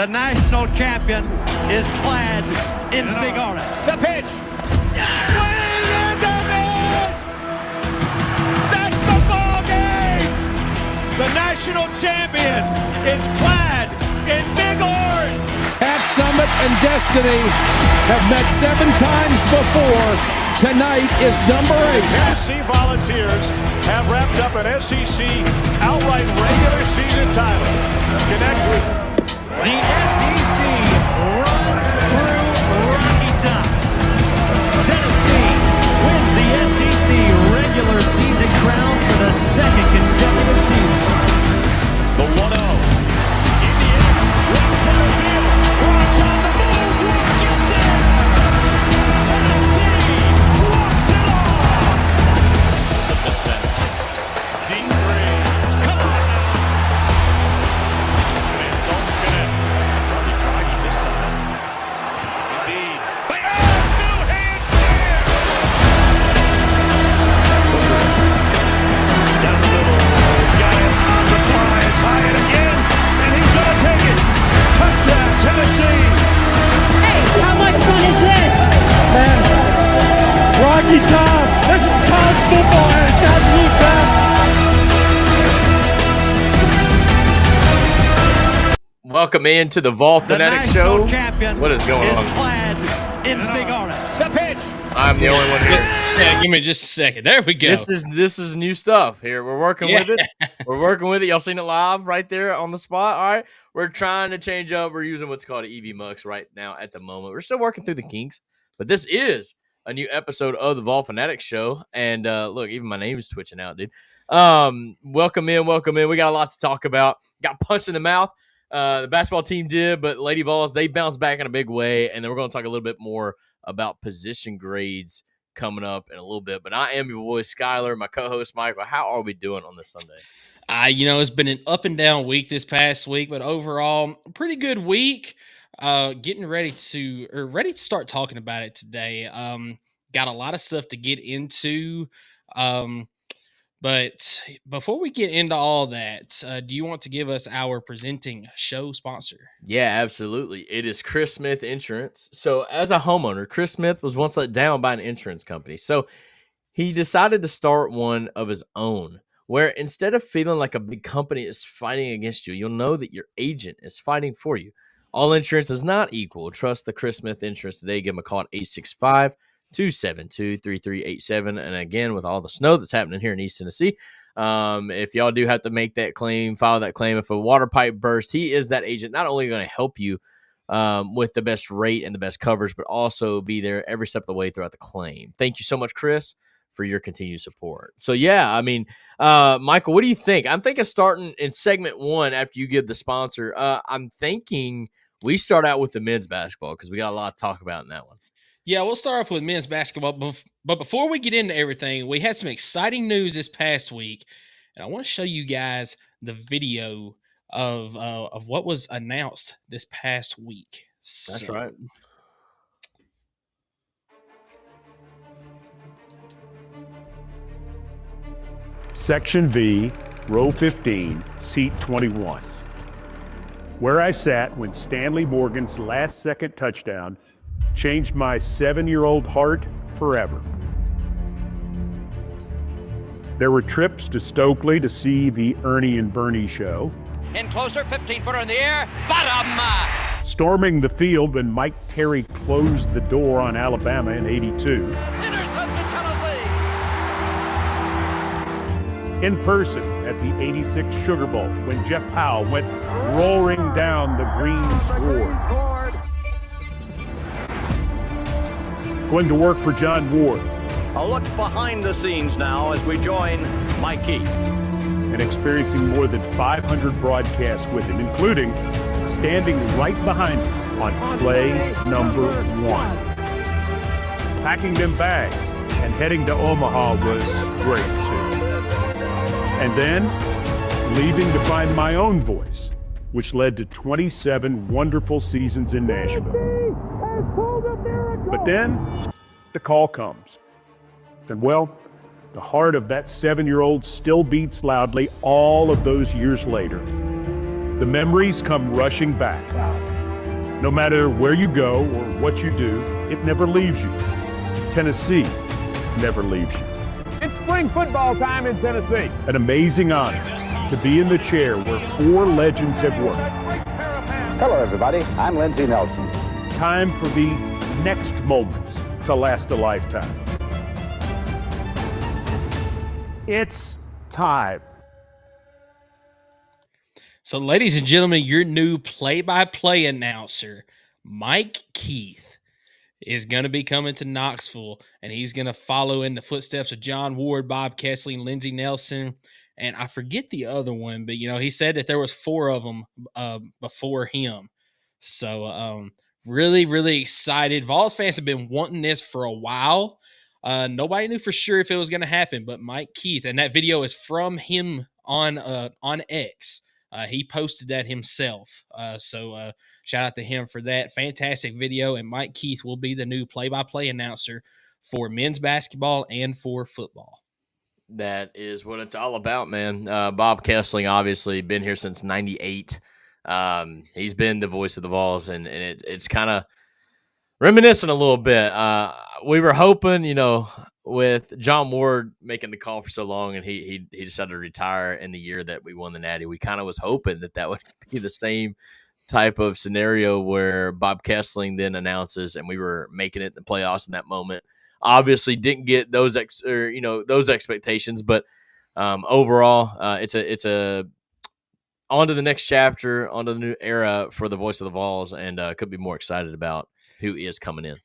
The national champion is clad in big orange. The pitch. Swing and a miss. That's the ball game. The national champion is clad in big orange. Pat Summit and Destiny have met 7 times before. Tonight is number 8. Tennessee Volunteers have wrapped up an SEC outright regular season title. Connect with the SEC runs through Rocky Top. Tennessee wins the SEC regular season crown for the 2nd consecutive season. the 1-0. Indiana, right center field. Rock's on the move. Rock, get there. Tennessee walks it off. It's a mismatch. Deep range. Come on now. And don't connect. Probably trying this time. Indeed. Two-hand jam. Down the middle. Got it. Surprise. High it again. And he's going to take it. Touchdown, Tennessee. Hey, how much fun is this? Man, Rocky Top, this is college football and it's absolute best. Welcome into the Vol Fanatics Show. What is going on? Clad in big orange. The pitch. I'm the only one here. Yeah, give me just a second. There we go. This is new stuff here. We're working with it. We're working with it. Y'all seen it live right there on the spot. All right. We're trying to change up. We're using what's called an EV Mux right now at the moment. We're still working through the kinks, but this is a new episode of the Vol Fanatics Show. And look, even my name is twitching out, dude. Welcome in. We got a lot to talk about. Got punched in the mouth. The basketball team did, but Lady Vols, they bounced back in a big way. And then we're going to talk a little bit more about position grades coming up in a little bit. But I am your boy, Skylar, my co-host, Michael. How are we doing on this Sunday? It's been an up and down week this past week, but overall, pretty good week. Getting ready to start talking about it today. Got a lot of stuff to get into. But before we get into all that, do you want to give us our presenting show sponsor? Yeah, absolutely. It is Chris Smith Insurance. So as a homeowner, Chris Smith was once let down by an insurance company. So he decided to start one of his own, where instead of feeling like a big company is fighting against you, you'll know that your agent is fighting for you. All insurance is not equal. Trust the Chris Smith Insurance today. Give him a call at 865-272-3387. And again, with all the snow that's happening here in East Tennessee, if y'all do have to make that claim, file that claim. If a water pipe bursts, he is that agent, not only going to help you with the best rate and the best coverage, but also be there every step of the way throughout the claim. Thank you so much, Chris, for your continued support. So, yeah, I mean, Michael, what do you think? I'm thinking starting in segment 1 after you give the sponsor. I'm thinking we start out with the men's basketball because we got a lot to talk about in that one. Yeah, we'll start off with men's basketball. But before we get into everything, we had some exciting news this past week. And I want to show you guys the video of what was announced this past week. That's right. Section V, row 15, seat 21. Where I sat when Stanley Morgan's last-second touchdown changed my 7-year-old heart forever. There were trips to Stokely to see the Ernie and Bernie show. In closer, 15-footer in the air. Bottom. Storming the field when Mike Terry closed the door on Alabama in '82. Intercepted Tennessee. In person at the '86 Sugar Bowl when Jeff Powell went roaring down the green sward. Going to work for John Ward. A look behind the scenes now as we join Mikey. And experiencing more than 500 broadcasts with him, including standing right behind him on play number 1. Packing them bags and heading to Omaha was great too. And then leaving to find my own voice, which led to 27 wonderful seasons in Nashville. But then the call comes. And well, the heart of that 7-year-old still beats loudly all of those years later. The memories come rushing back. No matter where you go or what you do, it never leaves you. Tennessee never leaves you. It's spring football time in Tennessee. An amazing honor to be in the chair where 4 legends have worked. Hello, everybody. I'm Lindsey Nelson. Time for the next moments to last a lifetime. It's time. So, ladies and gentlemen, your new play-by-play announcer, Mike Keith, is going to be coming to Knoxville, and he's going to follow in the footsteps of John Ward, Bob Kessley, and Lindsey Nelson. And I forget the other one, but, he said that there was 4 of them before him. So, really, really excited. Vols fans have been wanting this for a while. Nobody knew for sure if it was going to happen, but Mike Keith, and that video is from him on X. He posted that himself. So shout out to him for that fantastic video. And Mike Keith will be the new play-by-play announcer for men's basketball and for football. That is what it's all about, man. Bob Kessling, obviously, been here since '98. He's been the voice of the Vols, and it's kind of reminiscent a little bit. We were hoping, with John Ward making the call for so long, and he decided to retire in the year that we won the Natty, we kind of was hoping that would be the same type of scenario where Bob Kessling then announces, and we were making it in the playoffs in that moment. Obviously, didn't get those expectations, but overall, it's a on to the next chapter, on to the new era for the voice of the Vols, and could be more excited about who is coming in.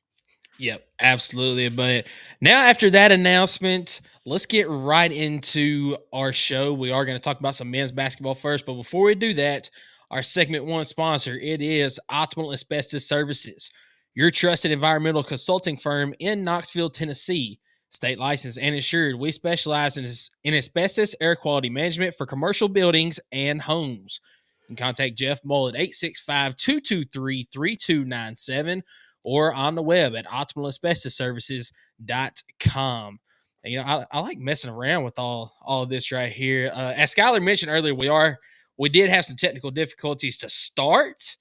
Yep, absolutely. But now after that announcement, let's get right into our show. We are going to talk about some men's basketball first, but before we do that, our segment 1 sponsor, it is Optimal Asbestos Services, your trusted environmental consulting firm in Knoxville, Tennessee. State licensed and insured, we specialize in asbestos air quality management for commercial buildings and homes. You can contact Jeff Mull at 865-223-3297 or on the web at optimalasbestosservices.com. And, I like messing around with all of this right here. As Skylar mentioned earlier, we did have some technical difficulties to start.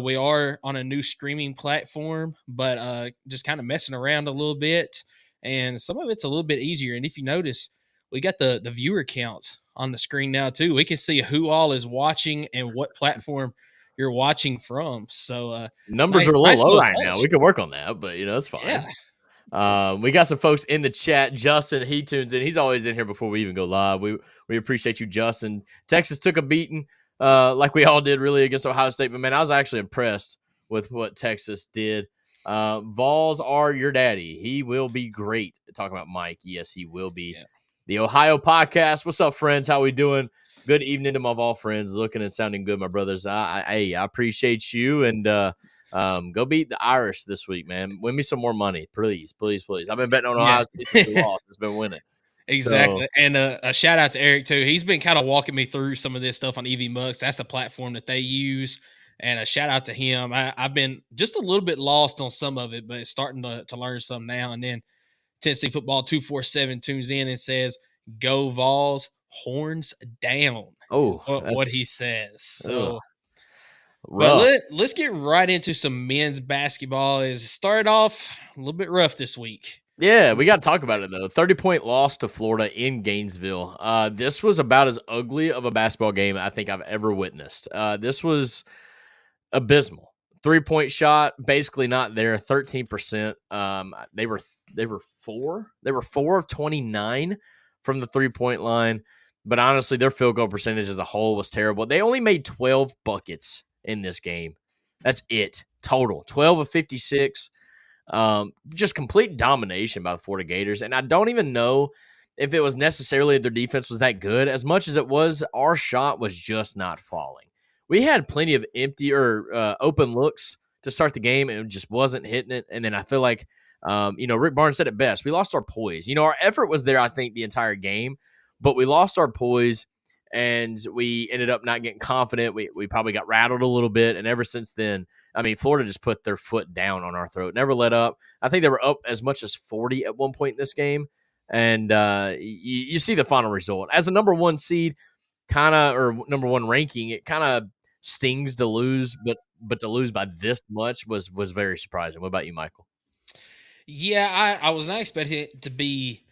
We are on a new streaming platform, but just kind of messing around a little bit. And some of it's a little bit easier. And if you notice, we got the viewer count on the screen now too. We can see who all is watching and what platform you're watching from. So numbers are a little low right now. We can work on that, but it's fine. Yeah. We got some folks in the chat. Justin, he tunes in. He's always in here before we even go live. We appreciate you, Justin. Texas took a beating, like we all did, really, against Ohio State. But man, I was actually impressed with what Texas did. Vols are your daddy. He will be great. Talking about Mike, yes, he will be. Yeah. The Ohio podcast. What's up, friends? How we doing? Good evening to my Vol friends. Looking and sounding good, my brothers. I appreciate you, and go beat the Irish this week, man. Win me some more money, please, please, please. I've been betting on Ohio State since we lost. It's been winning. Exactly. So, and a shout out to Eric too. He's been kind of walking me through some of this stuff on EV Mugs. That's the platform that they use. And a shout out to him. I've been just a little bit lost on some of it, but it's starting to learn some now. And then Tennessee Football 247 tunes in and says, "Go Vols, horns down." Oh, what he says. So, but let's get right into some men's basketball. It started off a little bit rough this week. Yeah, we got to talk about it, though. 30-point loss to Florida in Gainesville. This was about as ugly of a basketball game I think I've ever witnessed. This was abysmal. 3-point shot, basically not there. 13%. They were 4 of 29 from the 3-point line. But honestly, their field goal percentage as a whole was terrible. They only made 12 buckets in this game. That's it. Total. 12 of 56. Just complete domination by the Florida Gators. And I don't even know if it was necessarily their defense was that good. As much as it was, our shot was just not falling. We had plenty of empty or open looks to start the game, and it just wasn't hitting it. And then I feel like, Rick Barnes said it best. We lost our poise. Our effort was there, I think, the entire game, but we lost our poise, and we ended up not getting confident. We probably got rattled a little bit, and ever since then, Florida just put their foot down on our throat, never let up. I think they were up as much as 40 at one point in this game, and you see the final result. As a number 1 seed, or number 1 ranking, it kind of stings to lose, but to lose by this much was very surprising. What about you, Michael? Yeah, I was not expecting it to be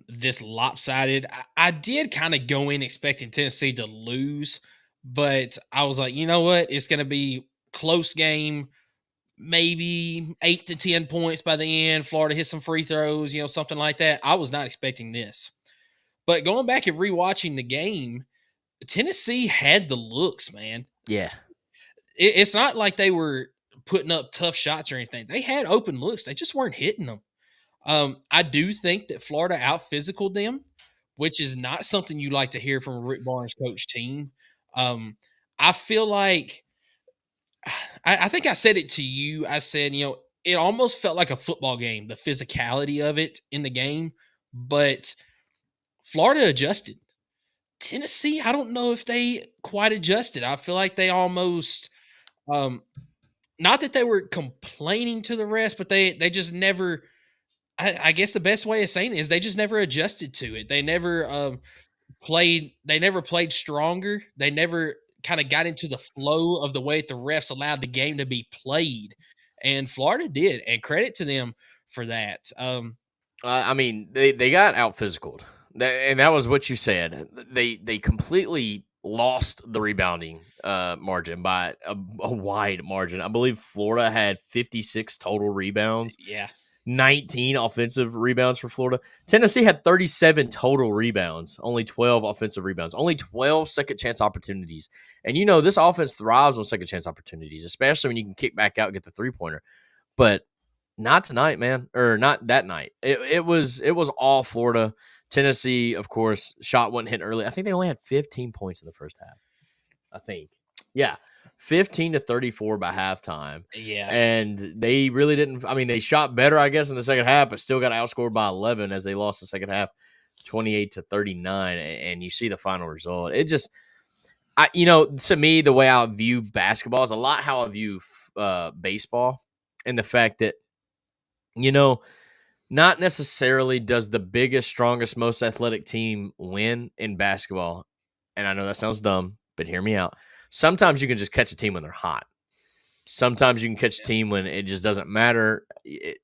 this lopsided. I did kind of go in expecting Tennessee to lose, but I was like, you know what? It's going to be close game, maybe 8 to 10 points by the end. Florida hit some free throws, something like that. I was not expecting this. But going back and rewatching the game, Tennessee had the looks, man. Yeah. It's not like they were putting up tough shots or anything. They had open looks. They just weren't hitting them. I do think that Florida out-physicaled them, which is not something you like to hear from a Rick Barnes coach team. I feel like I think I said it to you. I said, it almost felt like a football game, the physicality of it in the game, but Florida adjusted. Tennessee, I don't know if they quite adjusted. I feel like they almost not that they were complaining to the rest, but they just never I guess the best way of saying it is they just never adjusted to it. They never played stronger. They never kind of got into the flow of the way the refs allowed the game to be played. And Florida did, and credit to them for that. I mean, they got out physicaled. And that was what you said. They completely lost the rebounding margin by a wide margin. I believe Florida had 56 total rebounds. Yeah. 19 offensive rebounds for Florida. Tennessee had 37 total rebounds, only 12 offensive rebounds, only 12 second chance opportunities. And this offense thrives on second chance opportunities, especially when you can kick back out and get the 3-pointer. But not tonight, man, or not that night. It was all Florida. Tennessee, of course, shot wasn't hit early. I think they only had 15 points in the first half. I think. Yeah. 15 to 34 by halftime. Yeah. And they really didn't. I mean, they shot better, I guess, in the second half, but still got outscored by 11 as they lost the second half 28 to 39. And you see the final result. It just, to me, the way I view basketball is a lot how I view baseball, and the fact that, not necessarily does the biggest, strongest, most athletic team win in basketball. And I know that sounds dumb, but hear me out. Sometimes you can just catch a team when they're hot. Sometimes you can catch a team when it just doesn't matter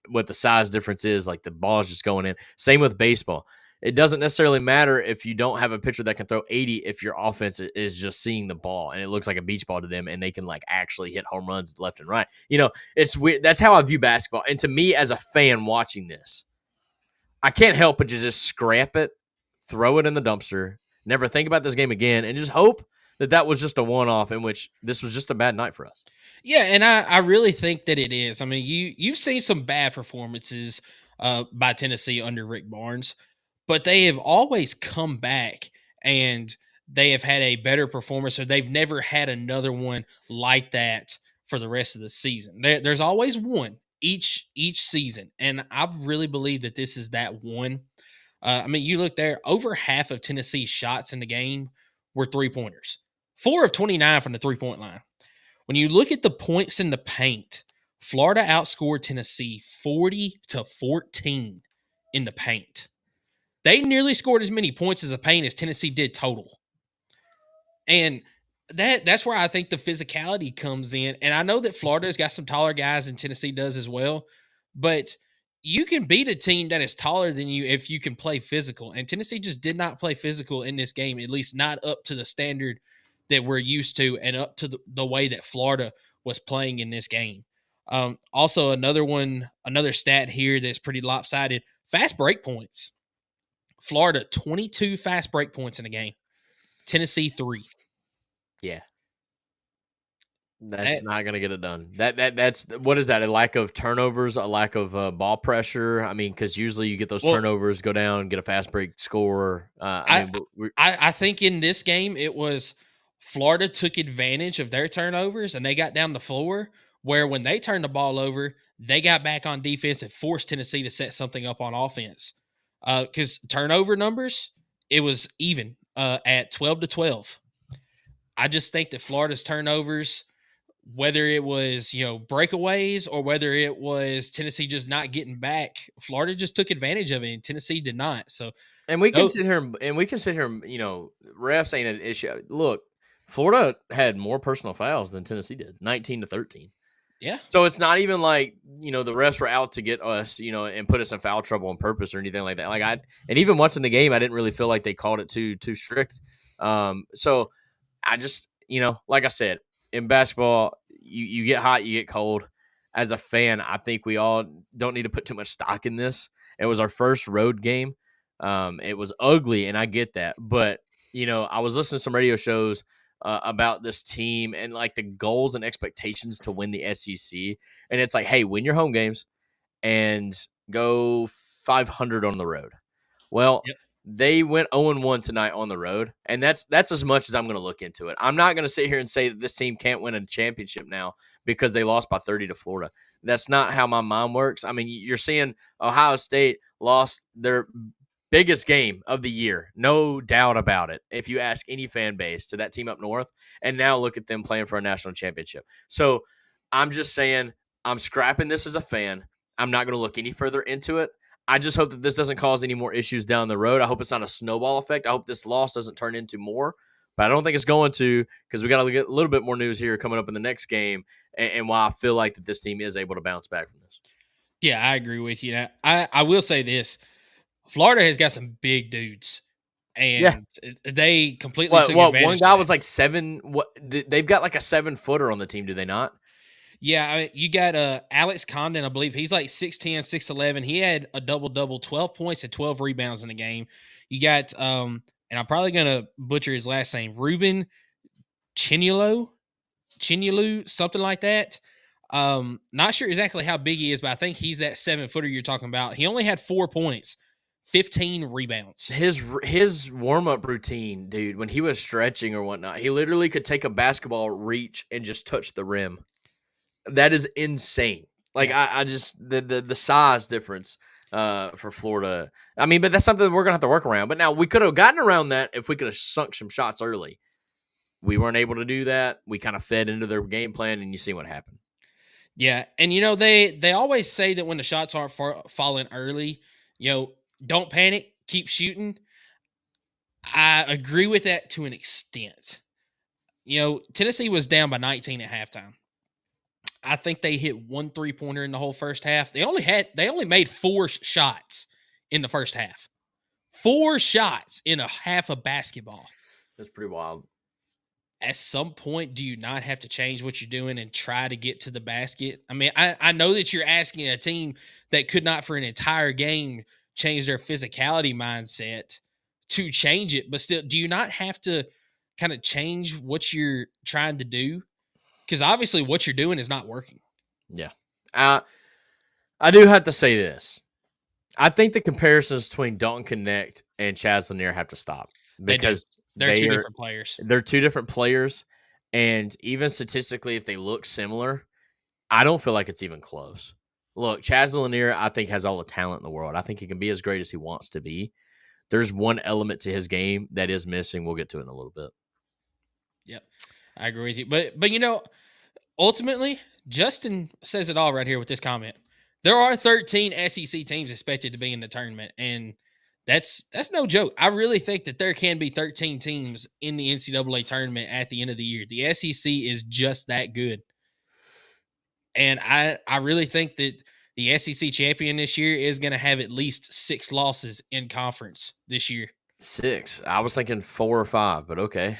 what the size difference is, like the ball is just going in. Same with baseball. It doesn't necessarily matter if you don't have a pitcher that can throw 80 if your offense is just seeing the ball and it looks like a beach ball to them and they can actually hit home runs left and right. It's weird. That's how I view basketball. And to me, as a fan watching this, I can't help but just scrap it, throw it in the dumpster, never think about this game again, and just hope that was just a one-off in which this was just a bad night for us. Yeah, and I really think that it is. I mean, you've seen some bad performances by Tennessee under Rick Barnes, but they have always come back and they have had a better performance, or they've never had another one like that for the rest of the season. There's always one each season, and I really believe that this is that one. I mean, you look there, over half of Tennessee's shots in the game were three-pointers. 4 of 29 from the three-point line. When you look at the points in the paint, Florida outscored Tennessee 40 to 14 in the paint. They nearly scored as many points as the paint as Tennessee did total. And that's where I think the physicality comes in. And I know that Florida's got some taller guys and Tennessee does as well, but you can beat a team that is taller than you if you can play physical. And Tennessee just did not play physical in this game, at least not up to the standard that we're used to and up to the way that Florida was playing in this game. Also, another stat here that's pretty lopsided, fast break points. Florida, 22 fast break points in the game. Tennessee, 3. Yeah. That's not going to get it done. That's what is that? A lack of turnovers, a lack of ball pressure. I mean, because usually you get those turnovers, go down, get a fast break score. I think in this game it was Florida took advantage of their turnovers and they got down the floor. Where when they turned the ball over, they got back on defense and forced Tennessee to set something up on offense. Because turnover numbers, it was even at 12 to 12. I just think that Florida's turnovers, whether it was, breakaways or whether it was Tennessee just not getting back, Florida just took advantage of it and Tennessee did not. So, and we can sit here, refs ain't an issue. Look, Florida had more personal fouls than Tennessee did, 19-13. Yeah. So it's not even like, the refs were out to get us, and put us in foul trouble on purpose or anything like that. And even watching the game, I didn't really feel like they called it too strict. So I just, like I said, in basketball, you get hot, you get cold. As a fan, I think we all don't need to put too much stock in this. It was our first road game. It was ugly, and I get that. But, I was listening to some radio shows about this team and like the goals and expectations to win the SEC. And it's like, hey, win your home games and go 500 on the road. Well, they went 0-1 tonight on the road, and that's as much as I'm going to look into it. I'm not going to sit here and say that this team can't win a championship now because they lost by 30 to Florida. That's not how my mind works. I mean, you're seeing Ohio State lost their biggest game of the year, no doubt about it, if you ask any fan base, to that team up north, and now look at them playing for a national championship. So I'm just saying I'm scrapping this as a fan. I'm not going to look any further into it. I just hope that this doesn't cause any more issues down the road. I hope it's not a snowball effect. I hope this loss doesn't turn into more, but I don't think it's going to, because we got to get a little bit more news here coming up in the next game, and why I feel like that this team is able to bounce back from this. Yeah, I agree with you. Now, I will say this. Florida has got some big dudes, and they completely took advantage. One guy was like 7. They've got like a 7-footer on the team, do they not? Yeah, I mean, you got Alex Condon, I believe. He's like 6'10", 6'11". He had a double-double, 12 points and 12 rebounds in the game. You got, and I'm probably going to butcher his last name, Ruben Chinyelu, something like that. Not sure exactly how big he is, but I think he's that 7-footer you're talking about. He only had 4 points. 15 rebounds. His warm-up routine, dude, when he was stretching or whatnot, he literally could take a basketball reach and just touch the rim. That is insane. Like, I just the size difference for Florida. I mean, but that's something we're gonna have to work around. But now we could have gotten around that if we could have sunk some shots early. We weren't able to do that. We kind of fed into their game plan, and you see what happened. Yeah, and they always say that when the shots aren't falling early, don't panic, keep shooting. I agree with that to an extent. Tennessee was down by 19 at halftime. I think they hit 1 3-pointer in the whole first half. They only made 4 shots in the first half. 4 shots in a half of basketball. That's pretty wild. At some point, do you not have to change what you're doing and try to get to the basket? I mean, I know that you're asking a team that could not for an entire game change their physicality mindset to change it, but still, do you not have to kind of change what you're trying to do? Because obviously what you're doing is not working. Yeah. I do have to say this. I think the comparisons between Dalton Connect and Chaz Lanier have to stop, because they're two different players. They're two different players, and even statistically, if they look similar, I don't feel like it's even close. Look, Chaz Lanier, I think, has all the talent in the world. I think he can be as great as he wants to be. There's one element to his game that is missing. We'll get to it in a little bit. Yep, I agree with you. But ultimately, Justin says it all right here with this comment. There are 13 SEC teams expected to be in the tournament, and that's no joke. I really think that there can be 13 teams in the NCAA tournament at the end of the year. The SEC is just that good. And I really think that the SEC champion this year is going to have at least 6 losses in conference this year. 6. I was thinking 4 or 5, but okay.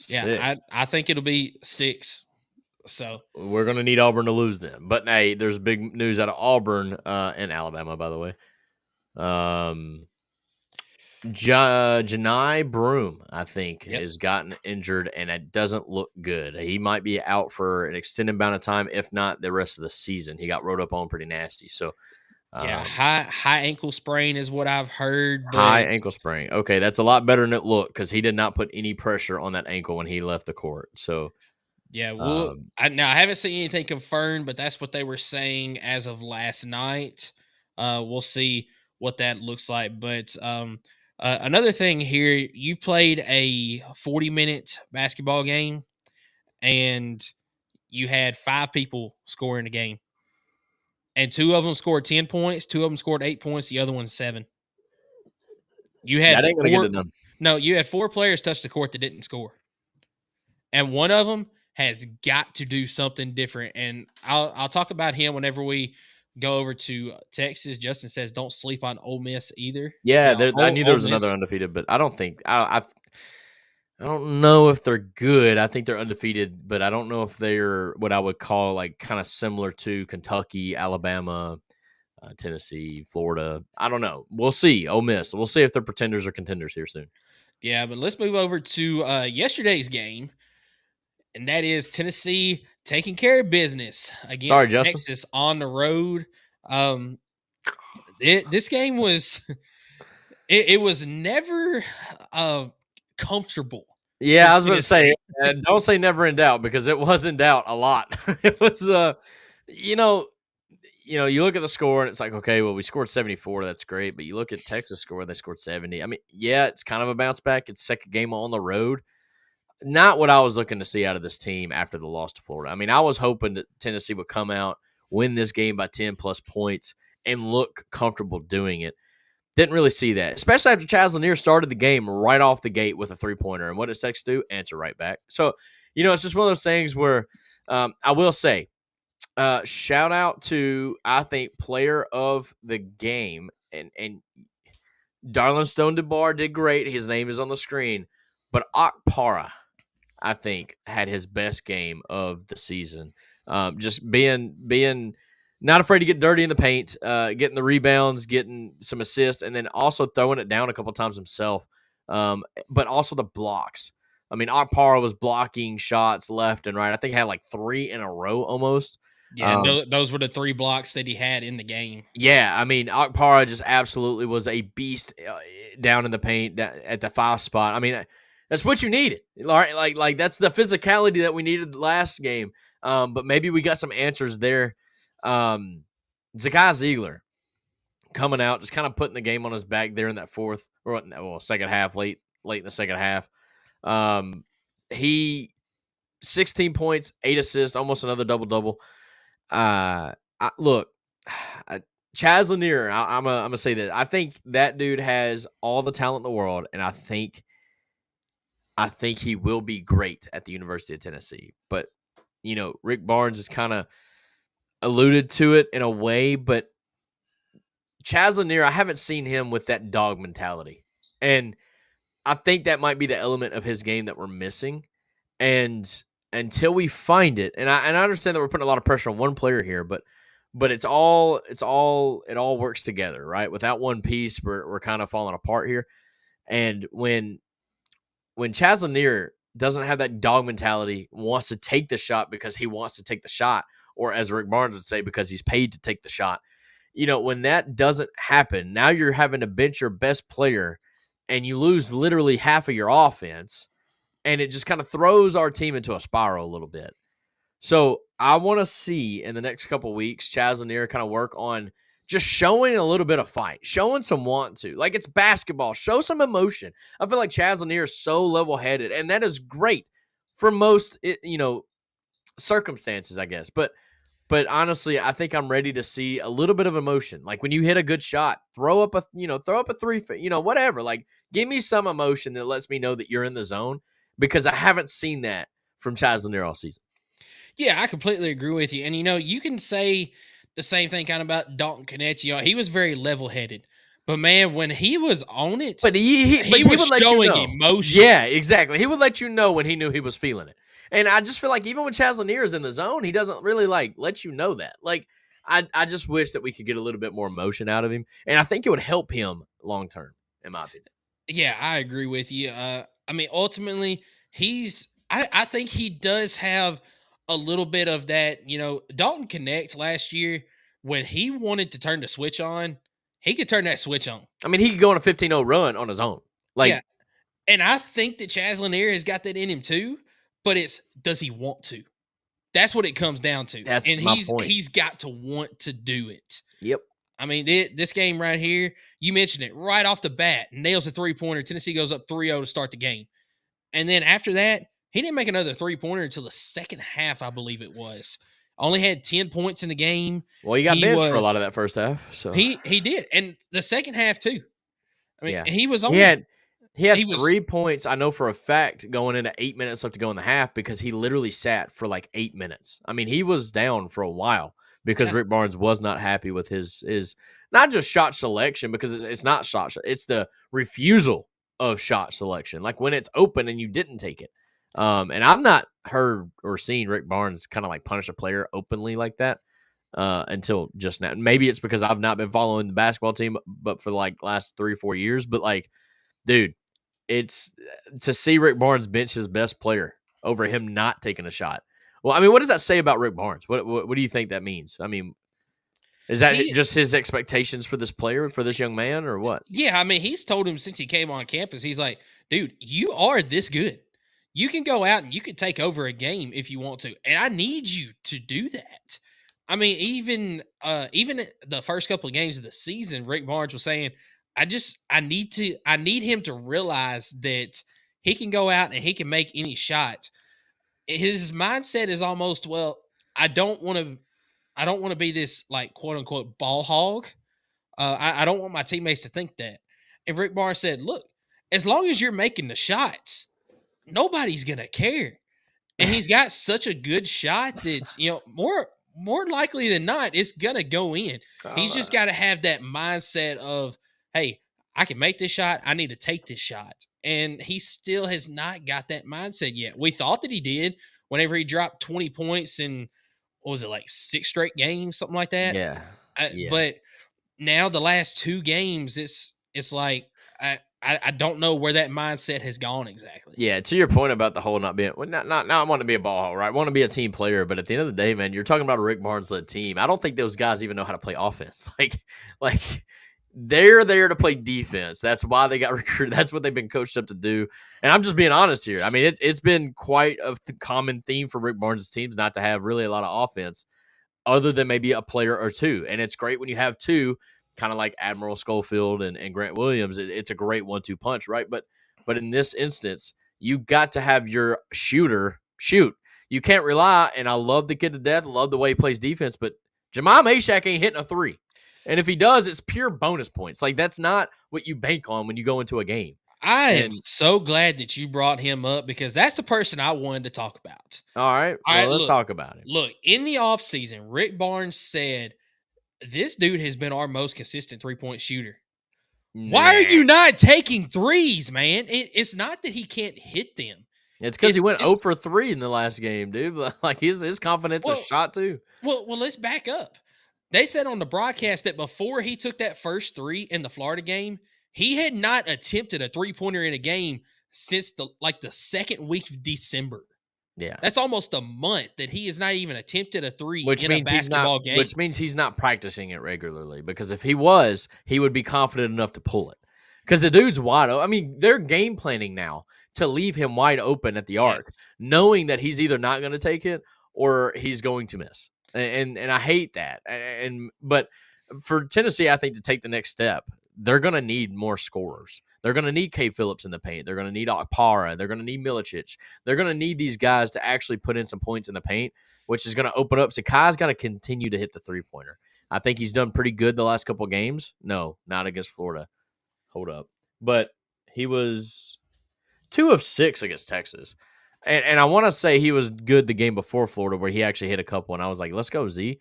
Yeah, I think it'll be 6. So we're going to need Auburn to lose then. But hey, there's big news out of Auburn and Alabama, by the way. Janai Broom, I think, has gotten injured, and it doesn't look good. He might be out for an extended amount of time, if not the rest of the season. He got rode up on pretty nasty. So, high ankle sprain is what I've heard. High ankle sprain. Okay, that's a lot better than it looked, because he did not put any pressure on that ankle when he left the court. So, yeah, I haven't seen anything confirmed, but that's what they were saying as of last night. We'll see what that looks like, but another thing here, you played a 40-minute basketball game, and you had 5 people score in the game. And 2 of them scored 10 points, 2 of them scored 8 points, the other one 7. You had that ain't gonna get it done. No, you had 4 players touch the court that didn't score. and one of them has got to do something different. And I'll talk about him whenever we go over to Texas. Justin says don't sleep on Ole Miss either. Yeah, I knew there was another undefeated, but I don't think I don't know if they're good. I think they're undefeated, but I don't know if they're what I would call like kind of similar to Kentucky, Alabama, Tennessee, Florida. I don't know. We'll see. Ole Miss. We'll see if they're pretenders or contenders here soon. Yeah, but let's move over to yesterday's game, and that is Tennessee taking care of business against Texas on the road. This game was it was never comfortable. Yeah, I was going to say, don't say never in doubt, because it was in doubt a lot. It was, you look at the score and it's like, okay, well, we scored 74. That's great. But you look at Texas score, they scored 70. I mean, yeah, it's kind of a bounce back. It's second game on the road. Not what I was looking to see out of this team after the loss to Florida. I mean, I was hoping that Tennessee would come out, win this game by 10 plus points, and look comfortable doing it. Didn't really see that, especially after Chaz Lanier started the game right off the gate with a three-pointer. And what does Texas do? Answer right back. So, it's just one of those things where I will say, shout out to, I think, player of the game. And Darlin Stone DeBar did great. His name is on the screen. But Akpara, I think, had his best game of the season. Just being not afraid to get dirty in the paint, getting the rebounds, getting some assists, and then also throwing it down a couple times himself. But also the blocks. I mean, Akpara was blocking shots left and right. I think he had like 3 in a row almost. Yeah, those were the 3 blocks that he had in the game. Yeah, I mean, Akpara just absolutely was a beast down in the paint at the 5 spot. I mean, that's what you needed. Like that's the physicality that we needed last game. But maybe we got some answers there. Zakai Ziegler coming out, just kind of putting the game on his back there in that second half, late in the second half. He 16 points, 8 assists, almost another double-double. Look, Chaz Lanier, I'm gonna say that I think that dude has all the talent in the world, and I think he will be great at the University of Tennessee. But Rick Barnes is kind of alluded to it in a way, but Chaz Lanier, I haven't seen him with that dog mentality. And I think that might be the element of his game that we're missing. And until we find it, and I understand that we're putting a lot of pressure on one player here, but it all works together, right? Without one piece, we're kind of falling apart here. And when Chaz Lanier doesn't have that dog mentality, wants to take the shot because he wants to take the shot, or as Rick Barnes would say, because he's paid to take the shot. When that doesn't happen, now you're having to bench your best player and you lose literally half of your offense, and it just kind of throws our team into a spiral a little bit. So I want to see in the next couple of weeks, Chaz Lanier kind of work on just showing a little bit of fight, showing some want to. Like, it's basketball. Show some emotion. I feel like Chaz Lanier is so level-headed, and that is great for most, circumstances, I guess. But honestly, I think I'm ready to see a little bit of emotion. Like when you hit a good shot, throw up a 3, whatever. Like, give me some emotion that lets me know that you're in the zone, because I haven't seen that from Chaz Lanier all season. Yeah, I completely agree with you. And you can say the same thing kind of about Dalton Knecht. He was very level-headed. But man, when he was on it, but he was would showing emotion. Yeah, exactly. He would let you know when he knew he was feeling it. And I just feel like even when Chaz Lanier is in the zone, he doesn't really let you know that. Like, I just wish that we could get a little bit more emotion out of him. And I think it would help him long term, in my opinion. Yeah, I agree with you. I mean, ultimately, I think he does have a little bit of that. Dalton Knecht last year, when he wanted to turn the switch on, he could turn that switch on. I mean, he could go on a 15-0 run on his own. Yeah. And I think that Chaz Lanier has got that in him too, but does he want to? That's what it comes down to. That's my point. He's got to want to do it. Yep. I mean, this game right here, you mentioned it right off the bat, nails a 3-pointer. Tennessee goes up 3-0 to start the game. And then after that, he didn't make another 3-pointer until the second half, I believe it was. Only had 10 points in the game. Well, he got benched for a lot of that first half. So he did. And the second half too. I mean, yeah. he was only He had 3 points, I know for a fact, going into 8 minutes left to go in the half because he literally sat for like 8 minutes. I mean, he was down for a while because Rick Barnes was not happy with his not just shot selection, because it's not it's the refusal of shot selection. Like when it's open and you didn't take it. And I've not heard or seen Rick Barnes kind of like punish a player openly like that until just now. Maybe it's because I've not been following the basketball team, but for like last 3 or 4 years. But like, dude, it's to see Rick Barnes bench his best player over him not taking a shot. Well, I mean, what does that say about Rick Barnes? What do you think that means? I mean, is that just his expectations for this player, for this young man, or what? Yeah, I mean, he's told him since he came on campus, he's like, dude, you are this good. You can go out and you can take over a game if you want to, and I need you to do that. I mean, even the first couple of games of the season, Rick Barnes was saying, I need him to realize that he can go out and he can make any shot. His mindset is almost, well, I don't want to be this like quote unquote ball hog. I don't want my teammates to think that. And Rick Barnes said, look, as long as you're making the shots, nobody's gonna care. And he's got such a good shot that more likely than not, it's gonna go in. He's just got to have that mindset of, hey, I can make this shot. I need to take this shot. And he still has not got that mindset yet. We thought that he did whenever he dropped 20 points in, what was it, like 6 straight games, something like that? Yeah. But now the last 2 games, it's like I don't know where that mindset has gone exactly. Yeah, to your point about the whole not being, well, not I want to be a ball hog, right? I want to be a team player, but at the end of the day, man, you're talking about a Rick Barnes led team. I don't think those guys even know how to play offense. Like they're there to play defense. That's why they got recruited. That's what they've been coached up to do. And I'm just being honest here. I mean, it's been quite a common theme for Rick Barnes' teams not to have really a lot of offense, other than maybe a player or two. And it's great when you have two, kind of like Admiral Schofield and Grant Williams. It's a great 1-2 punch, right? But in this instance, you got to have your shooter shoot. You can't rely, and I love the kid to death, love the way he plays defense, but Jamal Meshack ain't hitting a 3. And if he does, it's pure bonus points. Like, that's not what you bank on when you go into a game. I am so glad that you brought him up because that's the person I wanted to talk about. All right. Well, let's talk about it. Look, in the offseason, Rick Barnes said, this dude has been our most consistent 3-point shooter. Why are you not taking threes, man? It's not that he can't hit them. It's because he went 0 for 3 in the last game, dude. Like his confidence is shot too. Well, let's back up. They said on the broadcast that before he took that first 3 in the Florida game, he had not attempted a 3-pointer in a game since the second week of December. Yeah. That's almost a month that he has not even attempted a 3 in a basketball game. Which means he's not practicing it regularly, because if he was, he would be confident enough to pull it. Because the dude's wide open. I mean, they're game planning now to leave him wide open at the arc, knowing that he's either not going to take it or he's going to miss. And I hate that. But for Tennessee, I think to take the next step, they're going to need more scorers. They're going to need K. Phillips in the paint. They're going to need Akpara. They're going to need Milicic. They're going to need these guys to actually put in some points in the paint, which is going to open up. So Kai's got to continue to hit the 3-pointer. I think he's done pretty good the last couple of games. No, not against Florida. Hold up. But he was 2 of 6 against Texas. And I want to say he was good the game before Florida where he actually hit a couple, and I was like, let's go, Z.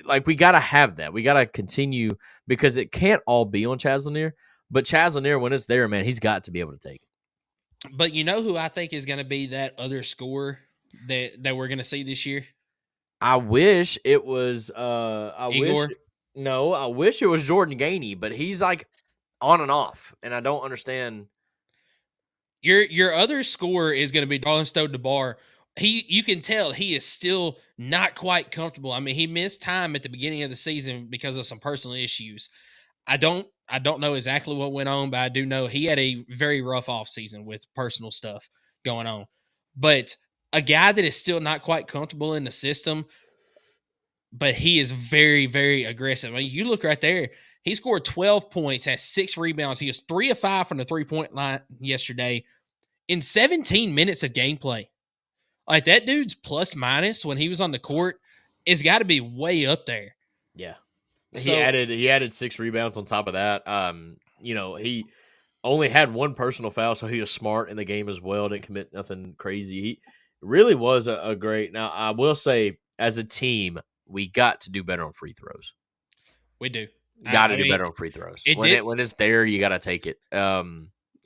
Like, we got to have that. We got to continue, because it can't all be on Chaz Lanier. But Chaz Lanier, when it's there, man, he's got to be able to take it. But you know who I think is going to be that other scorer that we're going to see this year? I wish it was Igor? I wish it was Jordan Gainey, but he's like on and off, and I don't understand. Your other scorer is going to be Darlin Stode-DeBar. You can tell he is still not quite comfortable. I mean, he missed time at the beginning of the season because of some personal issues. I don't know exactly what went on, but I do know he had a very rough offseason with personal stuff going on. But a guy that is still not quite comfortable in the system, but he is very, very aggressive. I mean, you look right there. He scored 12 points, has 6 rebounds. He was 3 of 5 from the 3-point line yesterday in 17 minutes of gameplay. Like, that dude's plus minus when he was on the court has got to be way up there. Yeah. He added 6 rebounds on top of that. only had one personal foul, so he was smart in the game as well. Didn't commit nothing crazy. He really was a great. Now, I will say, as a team, we got to do better on free throws. We do. Got to do better on free throws. When When it's there, you got to take it.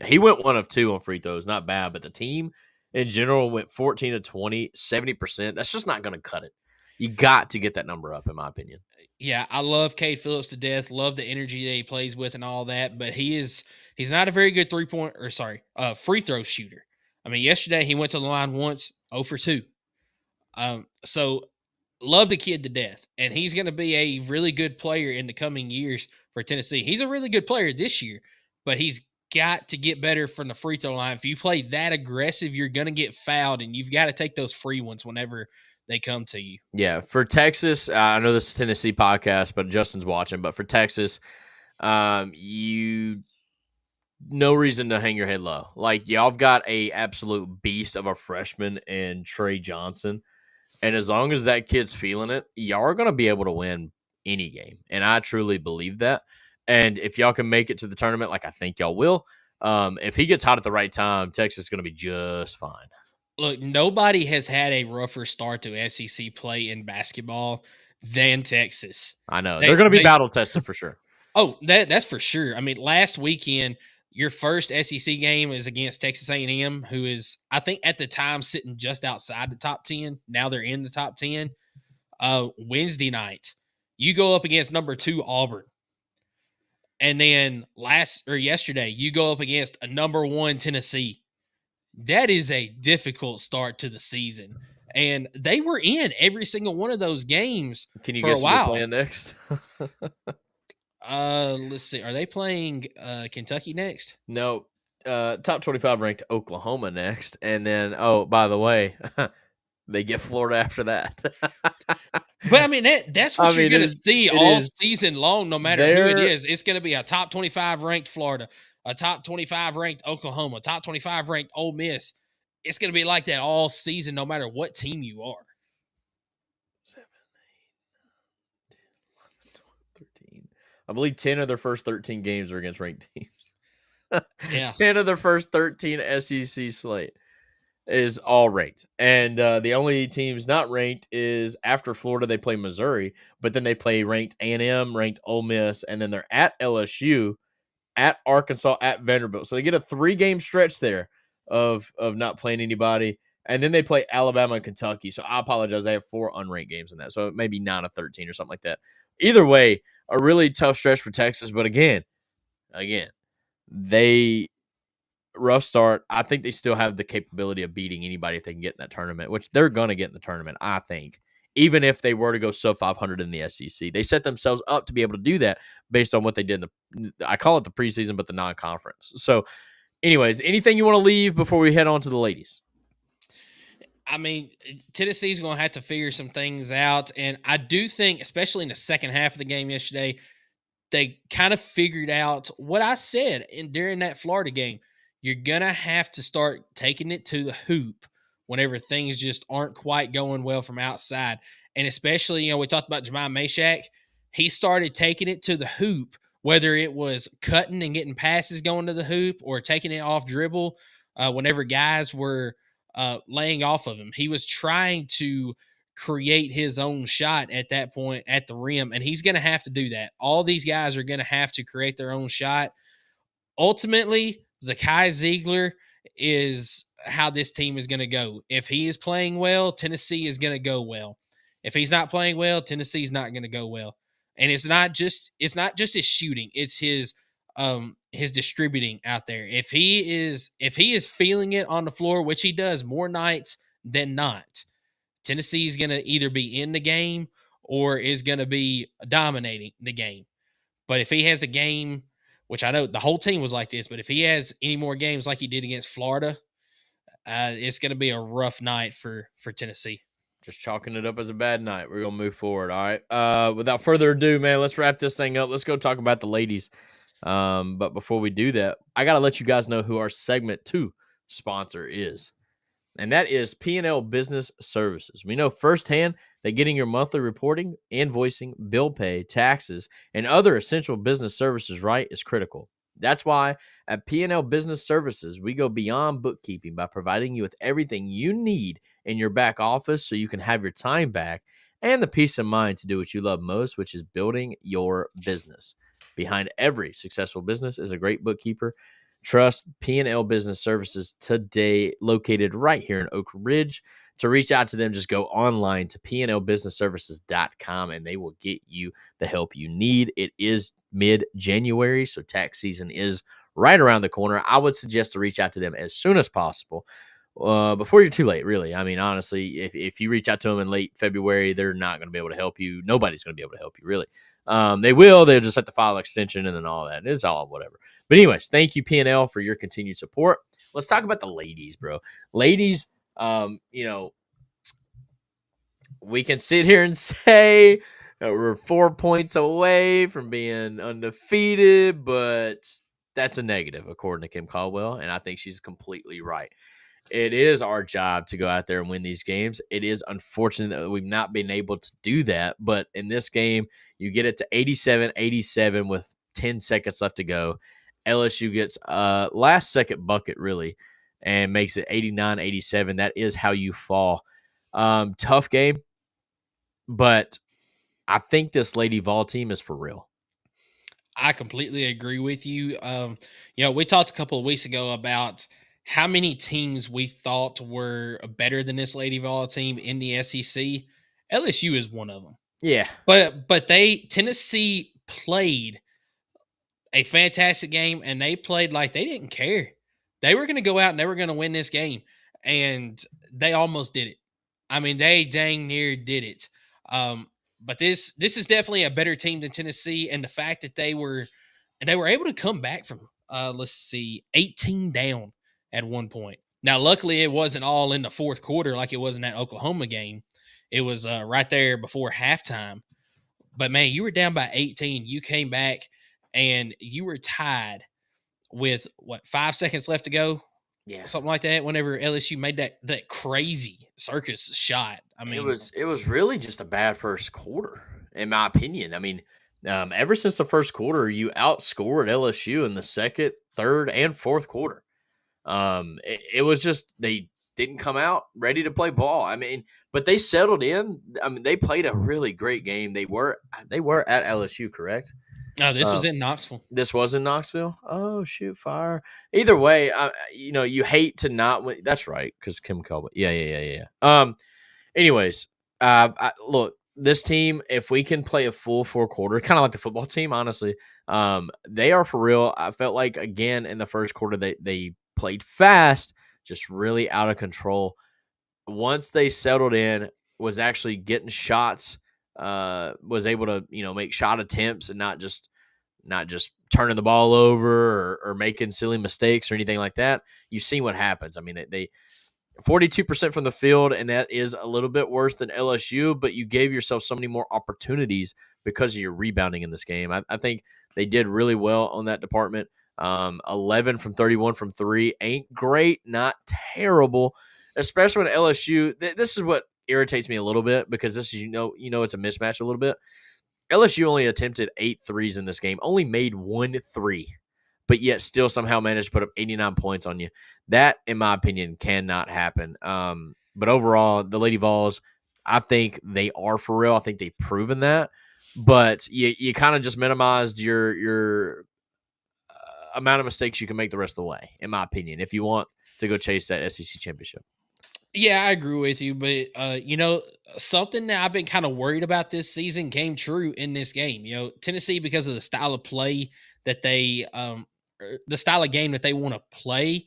He went 1 of 2 on free throws, not bad, but the team in general went 14 of 20, 70%. That's just not going to cut it. You got to get that number up, in my opinion. Yeah, I love Cade Phillips to death. Love the energy that he plays with and all that, but he's not a very good free throw shooter. I mean, yesterday he went to the line once, 0 for 2. So love the kid to death, and he's going to be a really good player in the coming years for Tennessee. He's a really good player this year, but he's got to get better from the free throw line. If you play that aggressive, you're going to get fouled, and you've got to take those free ones whenever they come to you. Yeah, for Texas, I know this is Tennessee podcast, but Justin's watching. But for Texas, you no reason to hang your head low. Like, y'all have got a absolute beast of a freshman in Trey Johnson. And as long as that kid's feeling it, y'all are going to be able to win any game. And I truly believe that. And if y'all can make it to the tournament, like I think y'all will, if he gets hot at the right time, Texas is going to be just fine. Look, nobody has had a rougher start to SEC play in basketball than Texas. I know. They're going to be battle-tested for sure. Oh, that's for sure. I mean, last weekend, your first SEC game is against Texas A&M, who is, I think, at the time sitting just outside the top 10. Now they're in the top 10. Wednesday night, you go up against number 2 Auburn. And then yesterday, you go up against a number 1 Tennessee. That is a difficult start to the season. And they were in every single one of those games for a while. Can you guess who they're playing next? Let's see. Are they playing Kentucky next? No. Top 25 ranked Oklahoma next. And then, oh, by the way, they get Florida after that. But, I mean, that's what you're going to see all season long, no matter who it is. It's going to be a top 25 ranked Florida, a top 25 ranked Oklahoma, top 25 ranked Ole Miss. It's going to be like that all season, no matter what team you are. 7, 8, 9, 10, 11, 12, 13. I believe 10 of their first 13 games are against ranked teams. Yeah. 10 of their first 13 SEC slate is all ranked. And the only teams not ranked is after Florida, they play Missouri, but then they play ranked A&M, ranked Ole Miss, and then they're at LSU, at Arkansas, at Vanderbilt. So they get a 3-game stretch there of not playing anybody. And then they play Alabama and Kentucky. So I apologize. They have 4 unranked games in that. So maybe 9 of 13 or something like that. Either way, a really tough stretch for Texas. But again, they rough start. I think they still have the capability of beating anybody if they can get in that tournament, which they're going to get in the tournament, I think. Even if they were to go sub 500 in the SEC, they set themselves up to be able to do that based on what they did in I call it the preseason, but the non-conference. So anyways, anything you want to leave before we head on to the ladies? I mean, Tennessee's going to have to figure some things out. And I do think, especially in the second half of the game yesterday, they kind of figured out what I said during that Florida game. You're going to have to start taking it to the hoop whenever things just aren't quite going well from outside. And especially, we talked about Jemai Mashak. He started taking it to the hoop, whether it was cutting and getting passes going to the hoop or taking it off dribble whenever guys were laying off of him. He was trying to create his own shot at that point at the rim, and he's going to have to do that. All these guys are going to have to create their own shot. Ultimately, Zakai Ziegler is how this team is going to go. If he is playing well, Tennessee is going to go well. If he's not playing well, Tennessee's not going to go well. And it's not just his shooting, it's his distributing out there. If he is feeling it on the floor, which he does more nights than not, Tennessee is going to either be in the game or is going to be dominating the game. But if he has a game, which I know the whole team was like this, but if he has any more games like he did against Florida, it's going to be a rough night for Tennessee. Just chalking it up as a bad night. We're going to move forward, all right? Without further ado, man, let's wrap this thing up. Let's go talk about the ladies. But before we do that, I got to let you guys know who our segment 2 sponsor is. And that is P&L Business Services. We know firsthand that getting your monthly reporting, invoicing, bill pay, taxes, and other essential business services right is critical. That's why at P&L Business Services, we go beyond bookkeeping by providing you with everything you need in your back office so you can have your time back and the peace of mind to do what you love most, which is building your business. Behind every successful business is a great bookkeeper. Trust P&L Business Services today, located right here in Oak Ridge. To reach out to them, just go online to pnlbusinessservices.com and they will get you the help you need. It is mid-January, so tax season is right around the corner. I would suggest to reach out to them as soon as possible before you're too late, really. I mean, honestly, if you reach out to them in late February, they're not going to be able to help you. Nobody's going to be able to help you, really. They'll just have to file extension and then all that. It's all whatever. But anyways, thank you, P&L, for your continued support. Let's talk about the ladies, bro. Ladies, we can sit here and say we're 4 points away from being undefeated, but that's a negative, according to Kim Caldwell, and I think she's completely right. It is our job to go out there and win these games. It is unfortunate that we've not been able to do that, but in this game, you get it to 87-87 with 10 seconds left to go. LSU gets a last-second bucket, really, and makes it 89-87. That is how you fall. Tough game, but I think this Lady Vol team is for real. I completely agree with you. We talked a couple of weeks ago about how many teams we thought were better than this Lady Vol team in the SEC. LSU is one of them. Yeah. But Tennessee played a fantastic game, and they played like they didn't care. They were going to go out and they were going to win this game, and they almost did it. I mean, they dang near did it. But this is definitely a better team than Tennessee, and the fact that they were able to come back from 18 down at one point. Now, luckily, it wasn't all in the fourth quarter like it was in that Oklahoma game. It was right there before halftime. But man, you were down by 18. You came back and you were tied with 5 seconds left to go. Yeah, something like that. Whenever LSU made that crazy circus shot, I mean, it was really just a bad first quarter, in my opinion. I mean, ever since the first quarter, you outscored LSU in the second, third, and fourth quarter. It was just they didn't come out ready to play ball. I mean, but they settled in. I mean, they played a really great game. They were at LSU, correct? No, this was in Knoxville. This was in Knoxville? Oh, shoot, fire. Either way, you hate to not win. That's right, because Kim Caldwell. Yeah. Anyways, look, this team, if we can play a full four quarter, kind of like the football team, honestly, they are for real. I felt like, again, in the first quarter, they played fast, just really out of control. Once they settled in, was actually getting shots, was able to, make shot attempts and not just turning the ball over or making silly mistakes or anything like that. You see what happens. I mean, they 42% from the field, and that is a little bit worse than LSU, but you gave yourself so many more opportunities because of your rebounding in this game. I think they did really well on that department. 11 from 31 from three ain't great, not terrible, especially when LSU. This is what irritates me a little bit, because this is, it's a mismatch a little bit. LSU only attempted 8 threes in this game, only made 1 3, but yet still somehow managed to put up 89 points on you. That, in my opinion, cannot happen. But overall, the Lady Vols, I think they are for real. I think they've proven that. But you kind of just minimized your amount of mistakes you can make the rest of the way, in my opinion, if you want to go chase that SEC championship. Yeah, I agree with you, but something that I've been kind of worried about this season came true in this game. Tennessee, because of the style of play that they, the style of game that they want to play,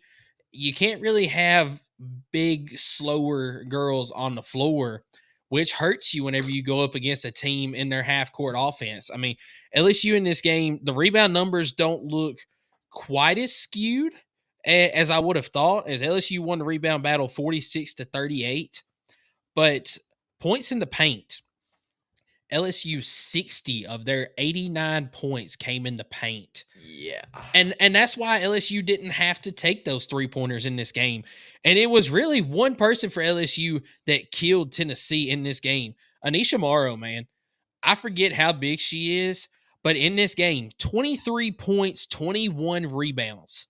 you can't really have big, slower girls on the floor, which hurts you whenever you go up against a team in their half-court offense. I mean, LSU in this game, the rebound numbers don't look quite as skewed as I would have thought, as LSU won the rebound battle 46-38. But points in the paint, LSU 60 of their 89 points came in the paint. Yeah. And that's why LSU didn't have to take those three-pointers in this game. And it was really one person for LSU that killed Tennessee in this game. Anisha Morrow, man. I forget how big she is, But in this game, 23 points, 21 rebounds.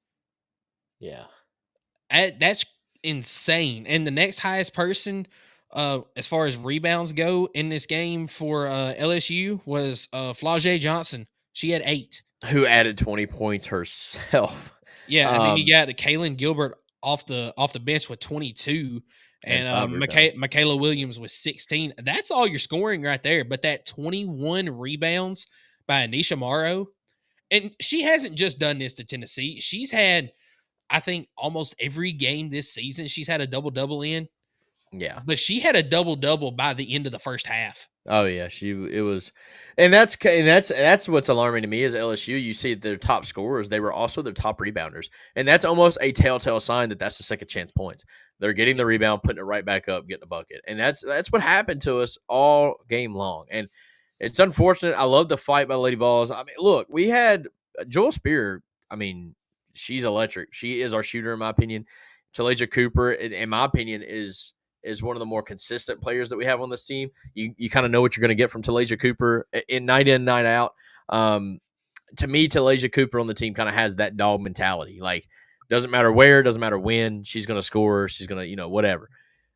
Yeah. That's insane. And the next highest person, as far as rebounds go in this game for LSU was Flau'jae Johnson. She had 8. Who added 20 points herself. Yeah, and then you got the Kaylin Gilbert off the bench with 22, and Michaela Williams with 16. That's all your scoring right there. But that 21 rebounds by Anisha Morrow, and she hasn't just done this to Tennessee. She's had, I think, almost every game this season, she's had a double-double in. Yeah. But she had a double-double by the end of the first half. Oh yeah, that's what's alarming to me is LSU. You see their top scorers; they were also their top rebounders, and that's almost a telltale sign that that's the second chance points. They're getting the rebound, putting it right back up, getting a bucket, and that's what happened to us all game long. And it's unfortunate. I love the fight by Lady Vols. I mean, look, we had Joel Spear. I mean, she's electric. She is our shooter, in my opinion. Talasia Cooper, in my opinion, is one of the more consistent players that we have on this team. You kind of know what you're going to get from Talasia Cooper in, night out. To me, Talasia Cooper on the team kind of has that dog mentality. Like, doesn't matter where, doesn't matter when, she's going to score. She's going to, whatever.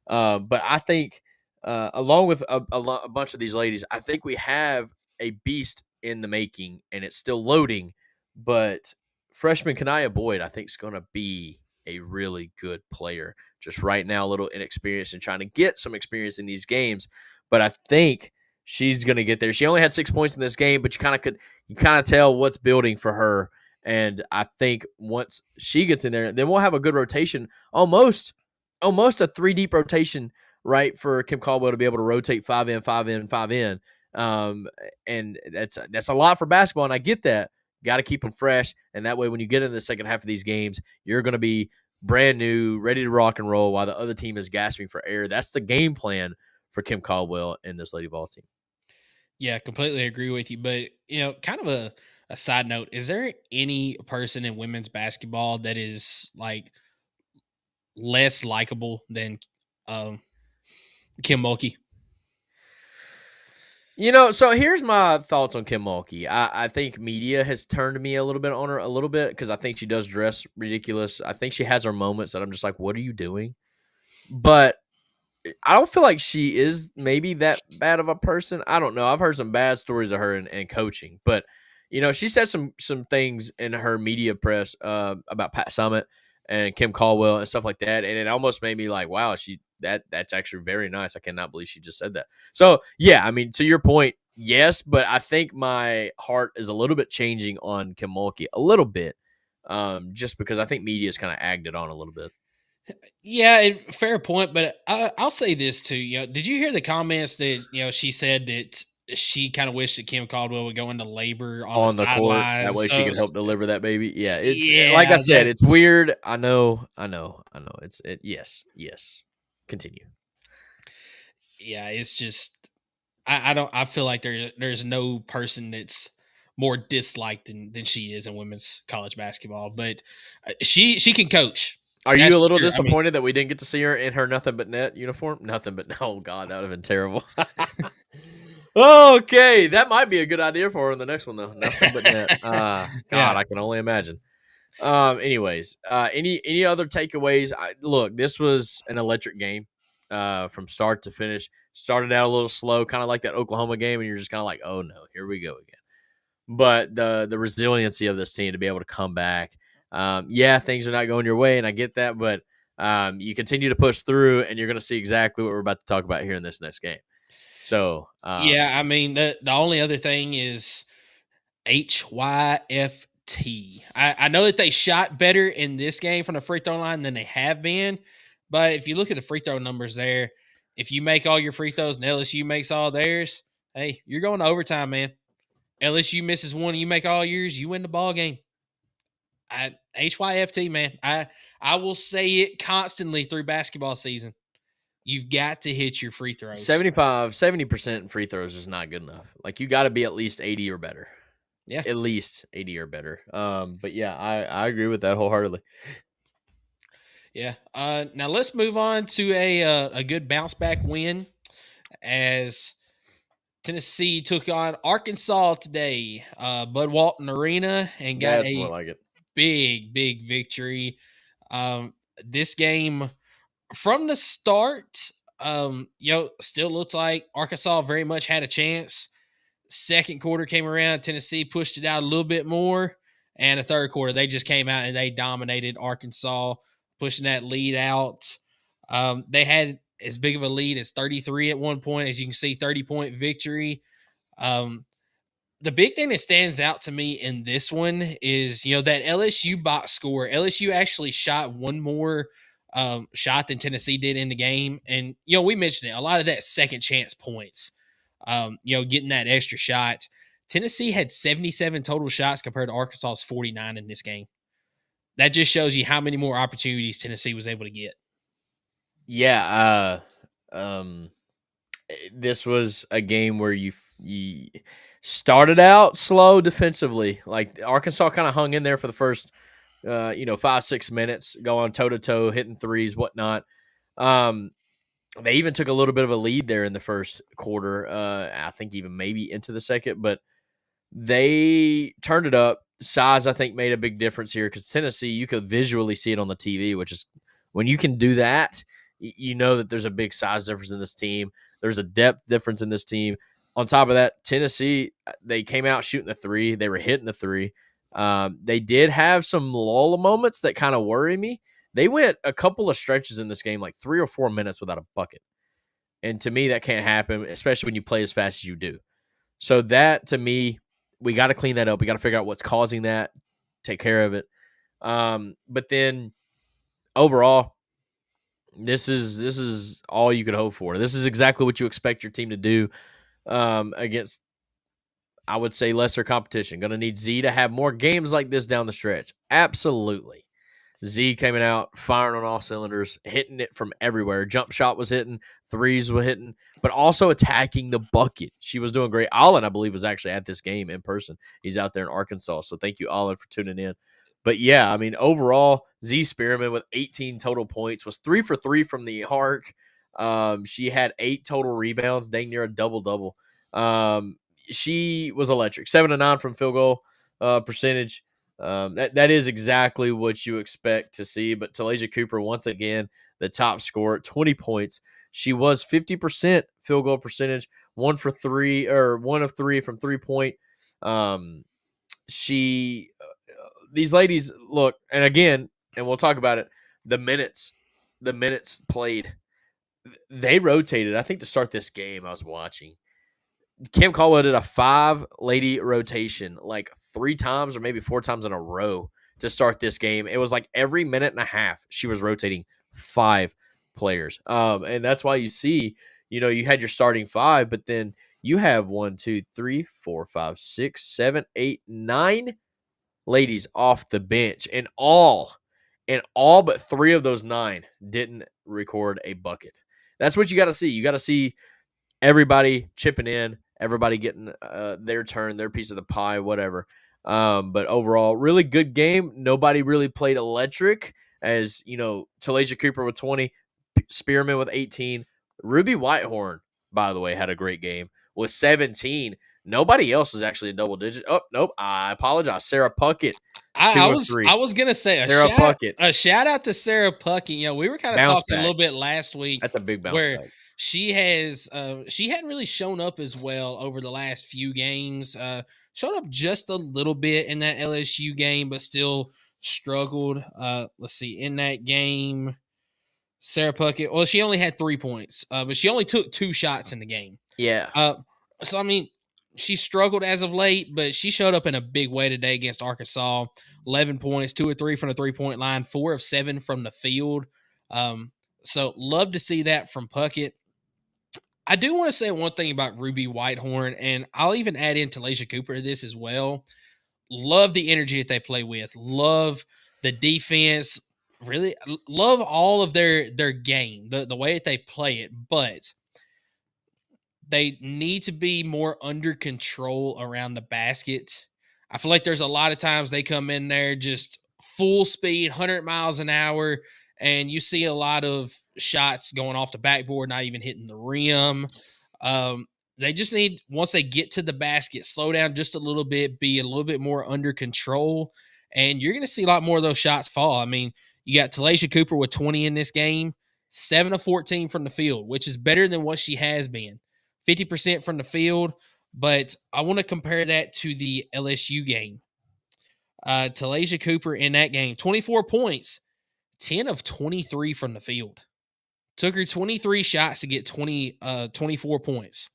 But I think along with a bunch of these ladies, I think we have a beast in the making, and it's still loading. But freshman Kanaya Boyd, I think, is going to be a really good player. Just right now, a little inexperienced and trying to get some experience in these games. But I think she's going to get there. She only had 6 points in this game, but you kind of tell what's building for her. And I think once she gets in there, then we'll have a good rotation, almost a 3-deep rotation, right, for Kim Caldwell to be able to rotate 5 in, 5 in, 5 in. And that's a lot for basketball, and I get that. Got to keep them fresh, and that way when you get in the second half of these games, you're going to be brand new, ready to rock and roll while the other team is gasping for air. That's the game plan for Kim Caldwell and this Lady Vols team. Yeah, completely agree with you. But, kind of a side note, is there any person in women's basketball that is like less likable than Kim Mulkey? So here's my thoughts on Kim Mulkey. I think media has turned me a little bit on her a little bit because I think she does dress ridiculous. I think she has her moments that I'm just like, what are you doing? But I don't feel like she is maybe that bad of a person. I don't know. I've heard some bad stories of her in coaching. But, she said some things in her media press about Pat Summitt and Kim Caldwell and stuff like that. And it almost made me like, wow, that's actually very nice. I cannot believe she just said that. So, yeah, I mean, to your point, yes, but I think my heart is a little bit changing on Kim Mulkey a little bit, just because I think media's kind of agged it on a little bit. Yeah, fair point. But I'll say this too. Did you hear the comments that she said that she kind of wished that Kim Caldwell would go into labor on the court, that way she can help deliver that baby. Yeah, it's like I said, it's weird. I know. Yes. Continue. Yeah, it's just I feel like there's no person that's more disliked than she is in women's college basketball, but she can coach. Are you a little disappointed that we didn't get to see her in her nothing but net uniform? Nothing but, oh God, that would have been terrible. Okay, that might be a good idea for her in the next one though. Nothing but net. God, yeah. I can only imagine. Anyways, any other takeaways? Look, this was an electric game from start to finish. Started out a little slow, kind of like that Oklahoma game, and you're just kind of like, oh no, here we go again. But the resiliency of this team to be able to come back. Things are not going your way, and I get that, but you continue to push through, and you're going to see exactly what we're about to talk about here in this next game. So, I mean, the only other thing is HYFT. I know that they shot better in this game from the free throw line than they have been, but if you look at the free throw numbers there, if you make all your free throws and LSU makes all theirs, hey, you're going to overtime, man. LSU misses one, and you make all yours, you win the ball game. HYFT, man. I will say it constantly through basketball season. You've got to hit your free throws. 70% free throws is not good enough. Like, you got to be at least 80 or better. Yeah. At least 80 or better. But yeah, I agree with that wholeheartedly. Yeah. Now let's move on to a good bounce back win as Tennessee took on Arkansas today, Bud Walton Arena, and got That's more like it. big victory. This game from the start, still looks like Arkansas very much had a chance. Second quarter came around, Tennessee pushed it out a little bit more, and the third quarter they just came out and they dominated Arkansas, pushing that lead out. They had as big of a lead as 33 at one point, as you can see, 30-point victory. The big thing that stands out to me in this one is, that LSU box score. LSU actually shot one more shot than Tennessee did in the game. And, we mentioned it, a lot of that second chance points, getting that extra shot. Tennessee had 77 total shots compared to Arkansas's 49 in this game. That just shows you how many more opportunities Tennessee was able to get. Yeah. This was a game where you started out slow defensively. Like Arkansas kind of hung in there for the first, 5-6 minutes, going toe to toe, hitting threes, whatnot. They even took a little bit of a lead there in the first quarter. I think even maybe into the second, but they turned it up. Size, I think, made a big difference here because Tennessee, you could visually see it on the TV, which is when you can do that, you know that there's a big size difference in this team. There's a depth difference in this team. On top of that, Tennessee, they came out shooting the three. They were hitting the three. They did have some lull moments that kind of worry me. They went a couple of stretches in this game, like 3 or 4 minutes without a bucket. And to me, that can't happen, especially when you play as fast as you do. So that, to me, we got to clean that up. We got to figure out what's causing that, take care of it. But then overall, this is all you could hope for. This is exactly what you expect your team to do against, I would say, lesser competition. Going to need Z to have more games like this down the stretch. Absolutely. Z coming out, firing on all cylinders, hitting it from everywhere. Jump shot was hitting, threes were hitting, but also attacking the bucket. She was doing great. Allen, I believe, was actually at this game in person. He's out there in Arkansas, so thank you, Allen, for tuning in. But, yeah, I mean, overall, Z Spearman with 18 total points, was 3 for 3 from the arc. She had 8 total rebounds, dang near a double-double. She was electric. 7 of 9 from field goal percentage. That is exactly what you expect to see. But Talaysia Cooper, once again, the top scorer, 20 points. She was 50% field goal percentage, 1 of 3 from 3-point. These ladies, look, and again, and we'll talk about it, the minutes played, they rotated. I think to start this game, I was watching, Kim Caldwell did a 5-lady rotation like 3 times or maybe 4 times in a row to start this game. It was like every minute and a half she was rotating 5 players. And that's why you see, you had your starting 5, but then you have 1, 2, 3, 4, 5, 6, 7, 8, 9 ladies off the bench, and all but 3 of those 9 didn't record a bucket. That's what you got to see. You got to see everybody chipping in, everybody getting their turn, their piece of the pie, whatever. But overall, really good game. Nobody really played electric, as Talaysia Cooper with 20, Spearman with 18, Ruby Whitehorn, by the way, had a great game with 17. Nobody else was actually in double digits. Oh, nope. I apologize. Sarah Puckett. I was gonna say a shout out to Sarah Puckett. We were kind of talking a little bit last week. That's a big bounce where back. She hadn't really shown up as well over the last few games. Showed up just a little bit in that LSU game, but still struggled. Let's see, in that game, Sarah Puckett, well, she only had 3 points, but she only took 2 shots in the game. Yeah. So I mean, she struggled as of late, but she showed up in a big way today against Arkansas. 11 points, 2 of 3 from the 3-point line, 4 of 7 from the field. So love to see that from Puckett. I do want to say one thing about Ruby Whitehorn, and I'll even add in Talaysia Cooper to this as well. Love the energy that they play with. Love the defense. Really love all of their game, the way that they play it. But they need to be more under control around the basket. I feel like there's a lot of times they come in there just full speed, 100 miles an hour, and you see a lot of shots going off the backboard, not even hitting the rim. they just need, once they get to the basket, slow down just a little bit, be a little bit more under control, and you're going to see a lot more of those shots fall. I mean, you got Talaysia Cooper with 20 in this game, 7 of 14 from the field, which is better than what she has been. 50% from the field, but I want to compare that to the LSU game. Talaysia Cooper in that game, 24 points, 10 of 23 from the field. Took her 23 shots to get 24 points.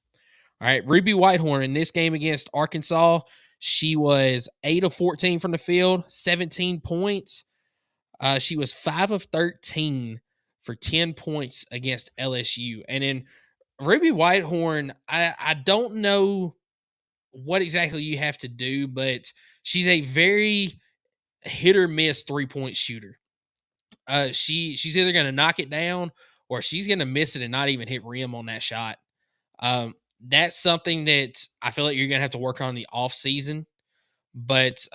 All right, Ruby Whitehorn in this game against Arkansas, she was 8 of 14 from the field, 17 points. She was 5 of 13 for 10 points against LSU. And then Ruby Whitehorn, I don't know what exactly you have to do, but she's a very hit or miss 3-point shooter. She's either going to knock it down or she's going to miss it and not even hit rim on that shot. That's something that I feel like you're going to have to work on in the off season. But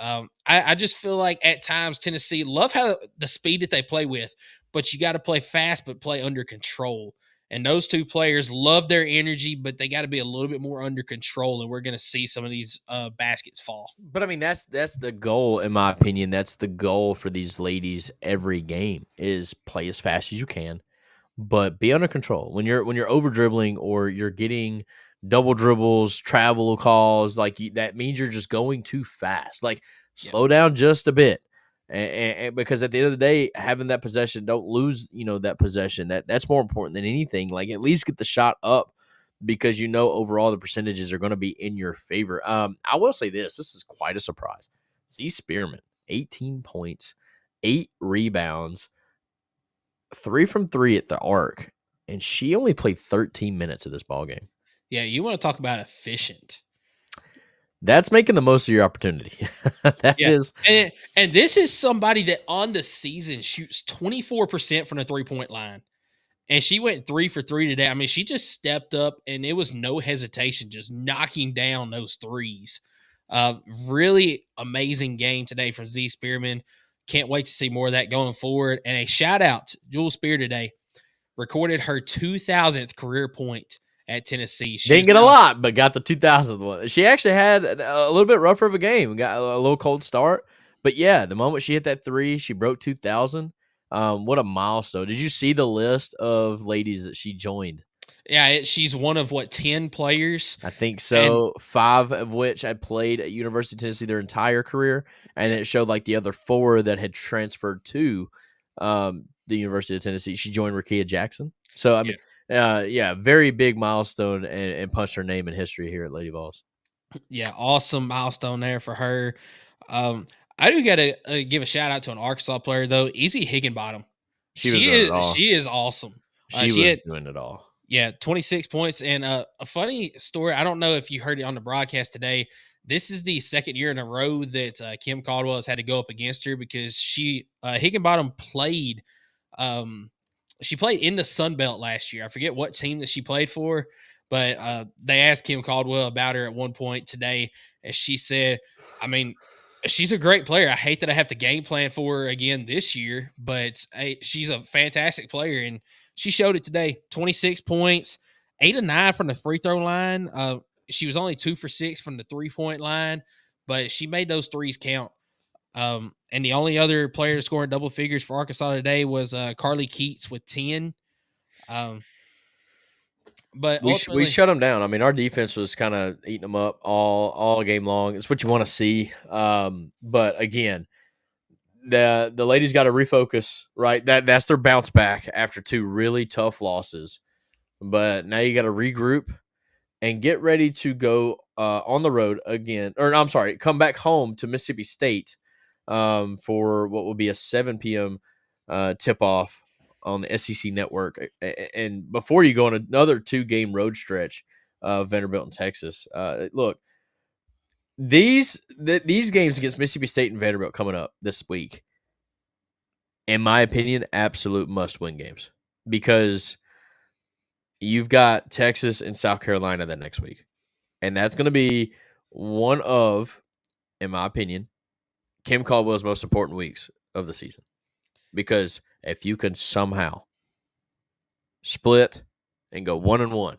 I just feel like at times Tennessee love how the speed that they play with, but you got to play fast, but play under control. And those two players love their energy, but they got to be a little bit more under control. And we're going to see some of these baskets fall. But I mean, that's the goal, in my opinion. That's the goal for these ladies every game is play as fast as you can, but be under control. When you're over dribbling or you're getting double dribbles, travel calls, that means you're just going too fast. Slow down just a bit. And because at the end of the day, having that possession, don't lose, that possession. That's more important than anything. At least get the shot up because overall the percentages are going to be in your favor. I will say this is quite a surprise. Z Spearman, 18 points, 8 rebounds, 3 from 3 at the arc, and she only played 13 minutes of this ball game. Yeah, you want to talk about efficient. That's making the most of your opportunity. Is. And this is somebody that on the season shoots 24% from the 3-point line. And she went 3 for 3 today. I mean, she just stepped up and it was no hesitation, just knocking down those threes. Really amazing game today from Z Spearman. Can't wait to see more of that going forward. And a shout out to Jewel Spear today. Recorded her 2,000th career point at Tennessee. Didn't get a lot, but got the 2,000th one. She actually had a little bit rougher of a game. Got a little cold start. But yeah, the moment she hit that 3, she broke 2,000. What a milestone. Did you see the list of ladies that she joined? Yeah, she's one of 10 players? I think so. And 5 of which had played at University of Tennessee their entire career. And then it showed the other 4 that had transferred to the University of Tennessee. She joined Rakia Jackson. So, I mean, very big milestone and punched her name in history here at Lady Vols. Yeah, awesome milestone there for her. I do got to give a shout out to an Arkansas player though, Izzy Higginbottom. She is awesome. She was doing it all. Yeah, 26 points. And a funny story, I don't know if you heard it on the broadcast today. This is the second year in a row that Kim Caldwell has had to go up against her because Higginbottom played. She played in the Sun Belt last year. I forget what team that she played for, but they asked Kim Caldwell about her at one point today, and she said, I mean, she's a great player. I hate that I have to game plan for her again this year, but she's a fantastic player, and she showed it today. 26 points, 8 of 9 from the free throw line. She was only 2 for 6 from the 3-point line, but she made those threes count. And the only other player to score in double figures for Arkansas today was Carly Keats with 10. But we shut them down. I mean, our defense was kind of eating them up all game long. It's what you want to see. But again, the ladies got to refocus, right? That's their bounce back after 2 really tough losses. But now you got to regroup and get ready to go on the road again. Or I'm sorry, come back home to Mississippi State for what will be a 7 p.m. tip-off on the SEC network. And before you go on another 2-game road stretch, Vanderbilt and Texas. Look, these games against Mississippi State and Vanderbilt coming up this week, in my opinion, absolute must-win games because you've got Texas and South Carolina that next week. And that's going to be one of, in my opinion, Kim Caldwell's most important weeks of the season. Because if you can somehow split and go 1-1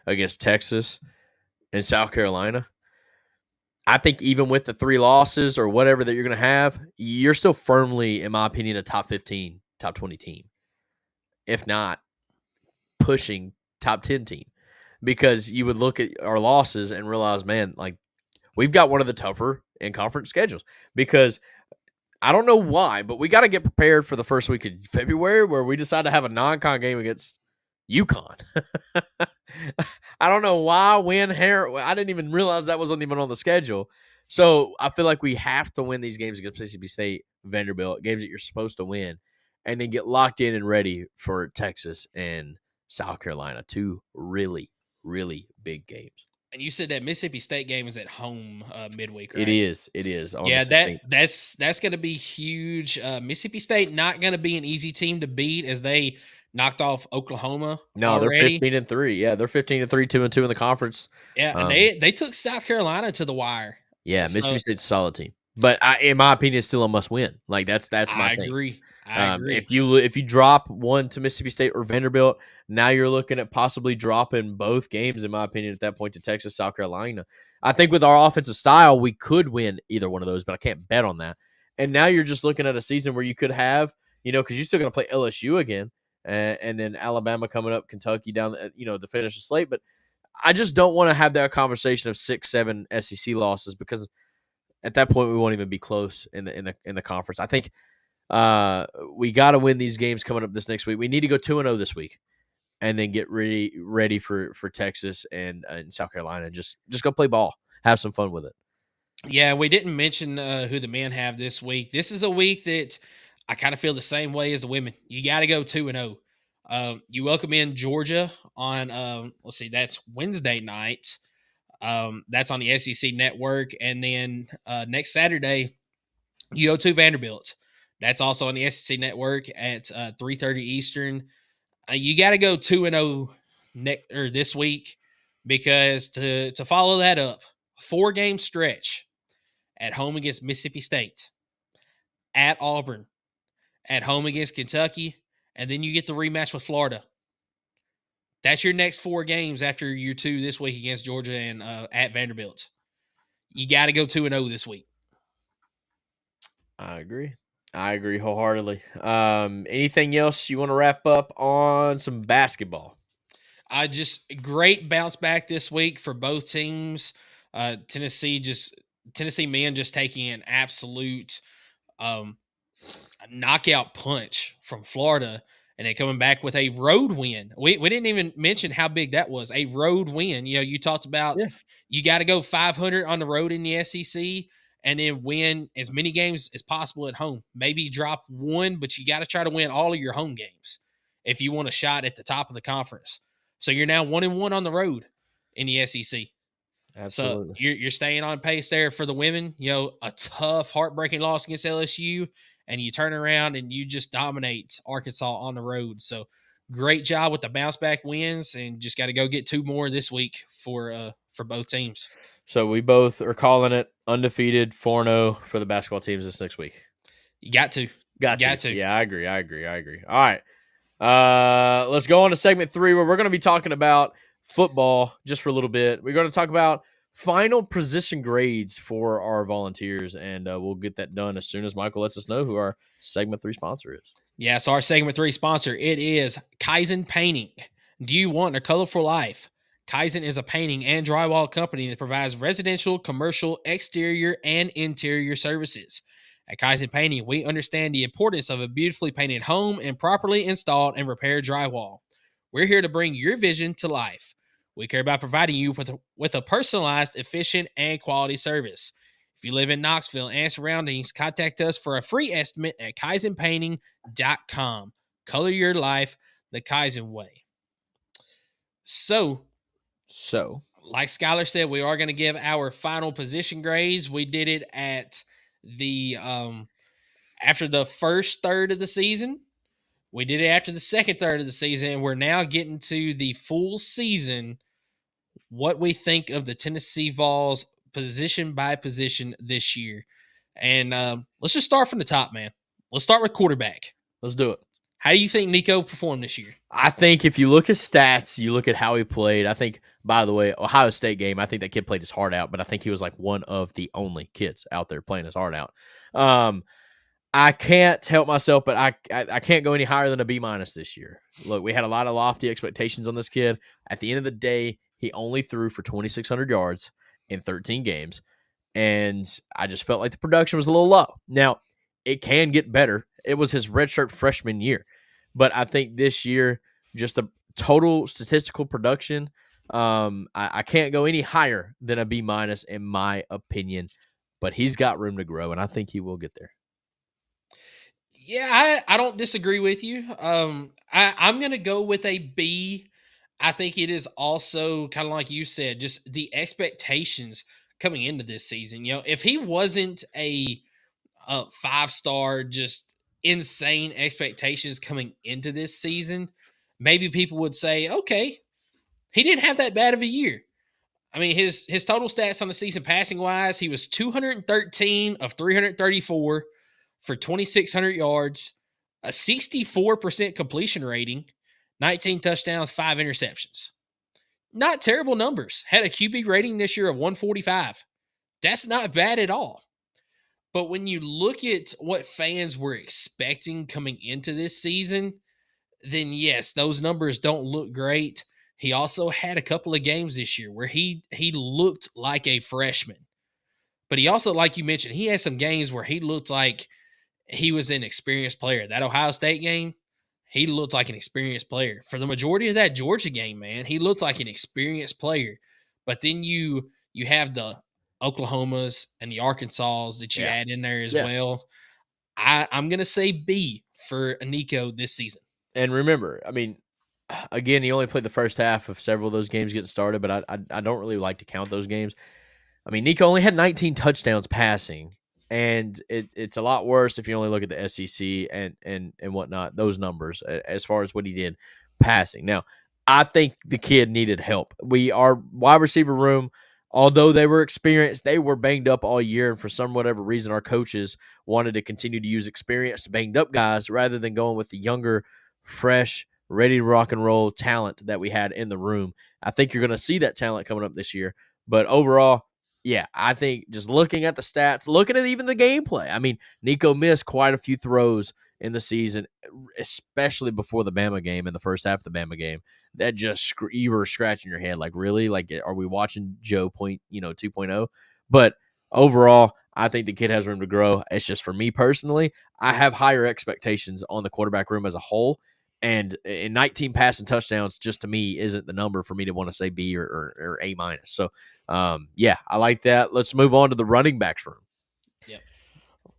against Texas in South Carolina, I think even with the 3 losses or whatever that you're going to have, you're still firmly, in my opinion, a top 15, top 20 team. If not pushing top 10 team, because you would look at our losses and realize, man, like we've got one of the tougher in conference schedules, because I don't know why, but we got to get prepared for the first week of February where we decide to have a non-con game against UConn. I don't know why, when, I didn't even realize that wasn't even on the schedule. So I feel like we have to win these games against Mississippi State, Vanderbilt, games that you're supposed to win, and then get locked in and ready for Texas and South Carolina, 2 really, really big games. And you said that Mississippi State game is at home midweek, right? It is. Yeah, that's going to be huge. Mississippi State not going to be an easy team to beat, as they knocked off Oklahoma. No, already. They're 15-3. Yeah, they're 15-3, 2-2 in the conference. Yeah, and they took South Carolina to the wire. Yeah, Mississippi State's a solid team, but in my opinion, it's still a must win. Like that's my thing. I agree. If you drop one to Mississippi State or Vanderbilt, now you're looking at possibly dropping both games, in my opinion, at that point to Texas, South Carolina. I think with our offensive style, we could win either one of those, but I can't bet on that. And now you're just looking at a season where you could have, because you're still going to play LSU again, and then Alabama coming up, Kentucky down, the finish the slate. But I just don't want to have that conversation of 6-7 SEC losses, because at that point we won't even be close in the conference. I think we got to win these games coming up this next week. We need to go 2-0 this week, and then get ready for Texas and South Carolina. Just go play ball, have some fun with it. Yeah, we didn't mention who the men have this week. This is a week that I kind of feel the same way as the women. You got to go 2-0. You welcome in Georgia on that's Wednesday night. That's on the SEC network, and then next Saturday you go to Vanderbilt. That's also on the SEC network at 3:30 Eastern. You got to go 2-0 this week, because to follow that up, 4-game stretch at home against Mississippi State, at Auburn, at home against Kentucky, and then you get the rematch with Florida. That's your next 4 games after your 2 this week against Georgia and at Vanderbilt. You got to go 2-0 this week. I agree wholeheartedly. Anything else you want to wrap up on some basketball? Just great bounce back this week for both teams. Tennessee men just taking an absolute knockout punch from Florida, and then coming back with a road win. We didn't even mention how big that was, a road win. You talked about you got to go 500 on the road in the SEC, and then win as many games as possible at home. Maybe drop 1, but you got to try to win all of your home games if you want a shot at the top of the conference. So you're now 1-1 on the road in the SEC. Absolutely. So you're staying on pace there for the women. A tough, heartbreaking loss against LSU, and you turn around and you just dominate Arkansas on the road. So great job with the bounce back wins, and just got to go get 2 more this week for both teams. So we both are calling it undefeated 4-0 for the basketball teams this next week. You got to. Got to. Yeah, I agree. All right. Let's go on to segment 3, where we're going to be talking about football just for a little bit. We're going to talk about final position grades for our volunteers, and we'll get that done as soon as Michael lets us know who our segment 3 sponsor is. Yeah, so our segment 3 sponsor, it is Kaizen Painting. Do you want a colorful life? Kaizen is a painting and drywall company that provides residential, commercial, exterior, and interior services. At Kaizen Painting, we understand the importance of a beautifully painted home and properly installed and repaired drywall. We're here to bring your vision to life. We care about providing you with a personalized, efficient, and quality service. If you live in Knoxville and surroundings, contact us for a free estimate at KaizenPainting.com. Color your life the Kaizen way. So, like Skylar said, we are going to give our final position grades. We did it at the after the first third of the season. We did it after the second third of the season, and we're now getting to the full season, what we think of the Tennessee Vols position by position this year. And let's just start from the top, man. Let's start with quarterback. Let's do it. How do you think Nico performed this year? I think if you look at stats, you look at how he played. I think, by the way, Ohio State game, I think that kid played his heart out, but I think he was like one of the only kids out there playing his heart out. I can't help myself, but I can't go any higher than a B- this year. Look, we had a lot of lofty expectations on this kid. At the end of the day, he only threw for 2,600 yards in 13 games, and I just felt like the production was a little low. Now, it can get better. It was his redshirt freshman year, but I think this year, just the total statistical production, I can't go any higher than a B- in my opinion, but he's got room to grow, and I think he will get there. Yeah, I don't disagree with you. I'm going to go with a B. I think it is also kind of like you said, just the expectations coming into this season. You know, if he wasn't a 5-star, just insane expectations coming into this season, maybe people would say, okay, he didn't have that bad of a year. I mean, his total stats on the season passing wise, he was 213 of 334 for 2,600 yards, a 64% completion rating, 19 touchdowns, 5 interceptions. Not terrible numbers. Had a QB rating this year of 145. That's not bad at all. But when you look at what fans were expecting coming into this season, then yes, those numbers don't look great. He also had a couple of games this year where he looked like a freshman. But he also, like you mentioned, he had some games where he looked like he was an experienced player. That Ohio State game, he looked like an experienced player. For the majority of that Georgia game, man, he looked like an experienced player. But then you have the Oklahomas and the Arkansas that you add in there as well. I'm going to say B for Nico this season. And remember, I mean, again, he only played the first half of several of those games getting started, but I don't really like to count those games. I mean, Nico only had 19 touchdowns passing, and it's a lot worse if you only look at the SEC and whatnot, those numbers, as far as what he did passing. Now, I think the kid needed help. Our wide receiver room, although they were experienced, they were banged up all year, and for some whatever reason, our coaches wanted to continue to use experienced, banged-up guys rather than going with the younger, fresh, ready to rock and roll talent that we had in the room. I think you're going to see that talent coming up this year. But overall, yeah, I think just looking at the stats, looking at even the gameplay. I mean, Nico missed quite a few throws in the season, especially before the Bama game, in the first half of the Bama game. That just, you were scratching your head like, really? Like, are we watching Joe 2.0? But overall, I think the kid has room to grow. It's just, for me personally, I have higher expectations on the quarterback room as a whole. And in 19 passing touchdowns, just to me, isn't the number for me to want to say B or A-. So, yeah, I like that. Let's move on to the running backs room. Yep.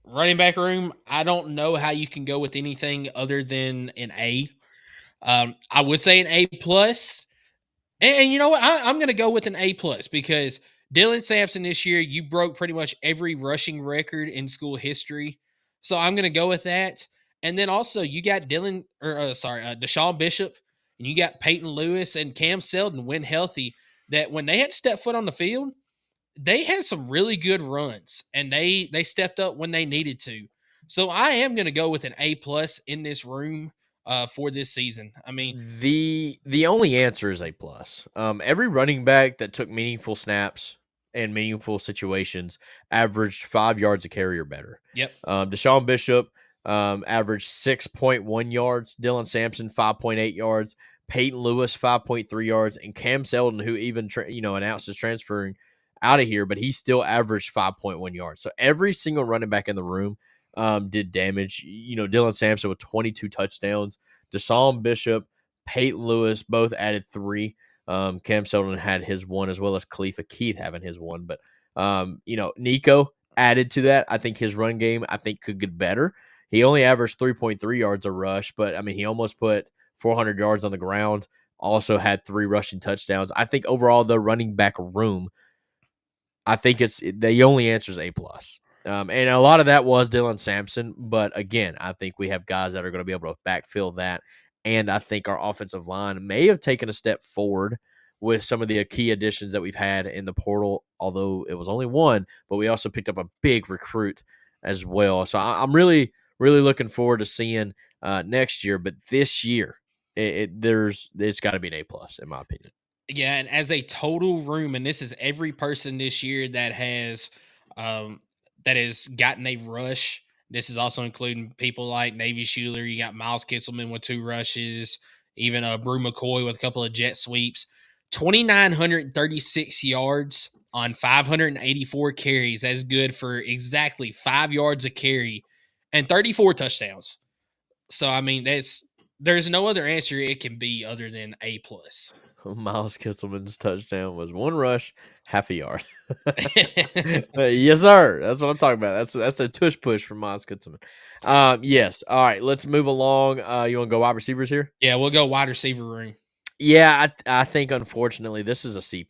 Running back room, I don't know how you can go with anything other than an A. I would say an A+. And you know what? I'm going to go with an A+, because Dylan Sampson this year, you broke pretty much every rushing record in school history. So I'm going to go with that. And then also you got Deshaun Bishop, and you got Peyton Lewis and Cam Seldon when healthy, that when they had to step foot on the field, they had some really good runs, and they stepped up when they needed to. So I am going to go with an A+ in this room for this season. I mean, the only answer is A+. Every running back that took meaningful snaps and meaningful situations averaged 5 yards a carry or better. Yep. Deshaun Bishop averaged 6.1 yards. Dylan Sampson 5.8 yards. Peyton Lewis 5.3 yards, and Cam Seldon, who even announced his transferring out of here, but he still averaged 5.1 yards. So every single running back in the room did damage. Dylan Sampson with 22 touchdowns. Deshaun Bishop, Peyton Lewis both added 3. Cam Seldon had his 1, as well as Khalifa Keith having his 1. But Nico added to that. I think his run game could get better. He only averaged 3.3 yards a rush, but I mean, he almost put 400 yards on the ground. Also had 3 rushing touchdowns. I think overall the running back room, I think the only answer is A+. And a lot of that was Dylan Sampson. But again, I think we have guys that are going to be able to backfill that. And I think our offensive line may have taken a step forward with some of the key additions that we've had in the portal, although it was only 1, but we also picked up a big recruit as well. So I'm really, really looking forward to seeing next year. But this year, it's got to be an A+ in my opinion. Yeah, and as a total room, and this is every person this year that has gotten a rush. This is also including people like Navy Schuler. You got Miles Kitselman with 2 rushes, even Brew McCoy with a couple of jet sweeps. 2,936 yards on 584 carries. That's good for exactly 5 yards a carry and 34 touchdowns. So I mean, there's no other answer it can be other than A+. Miles Kitselman's touchdown was 1 rush, half a yard. Yes, sir. That's what I'm talking about. That's a tush push from Miles Kitselman. Yes. All right. Let's move along. You want to go wide receivers here? Yeah, we'll go wide receiver room. Yeah, I think unfortunately this is a C+,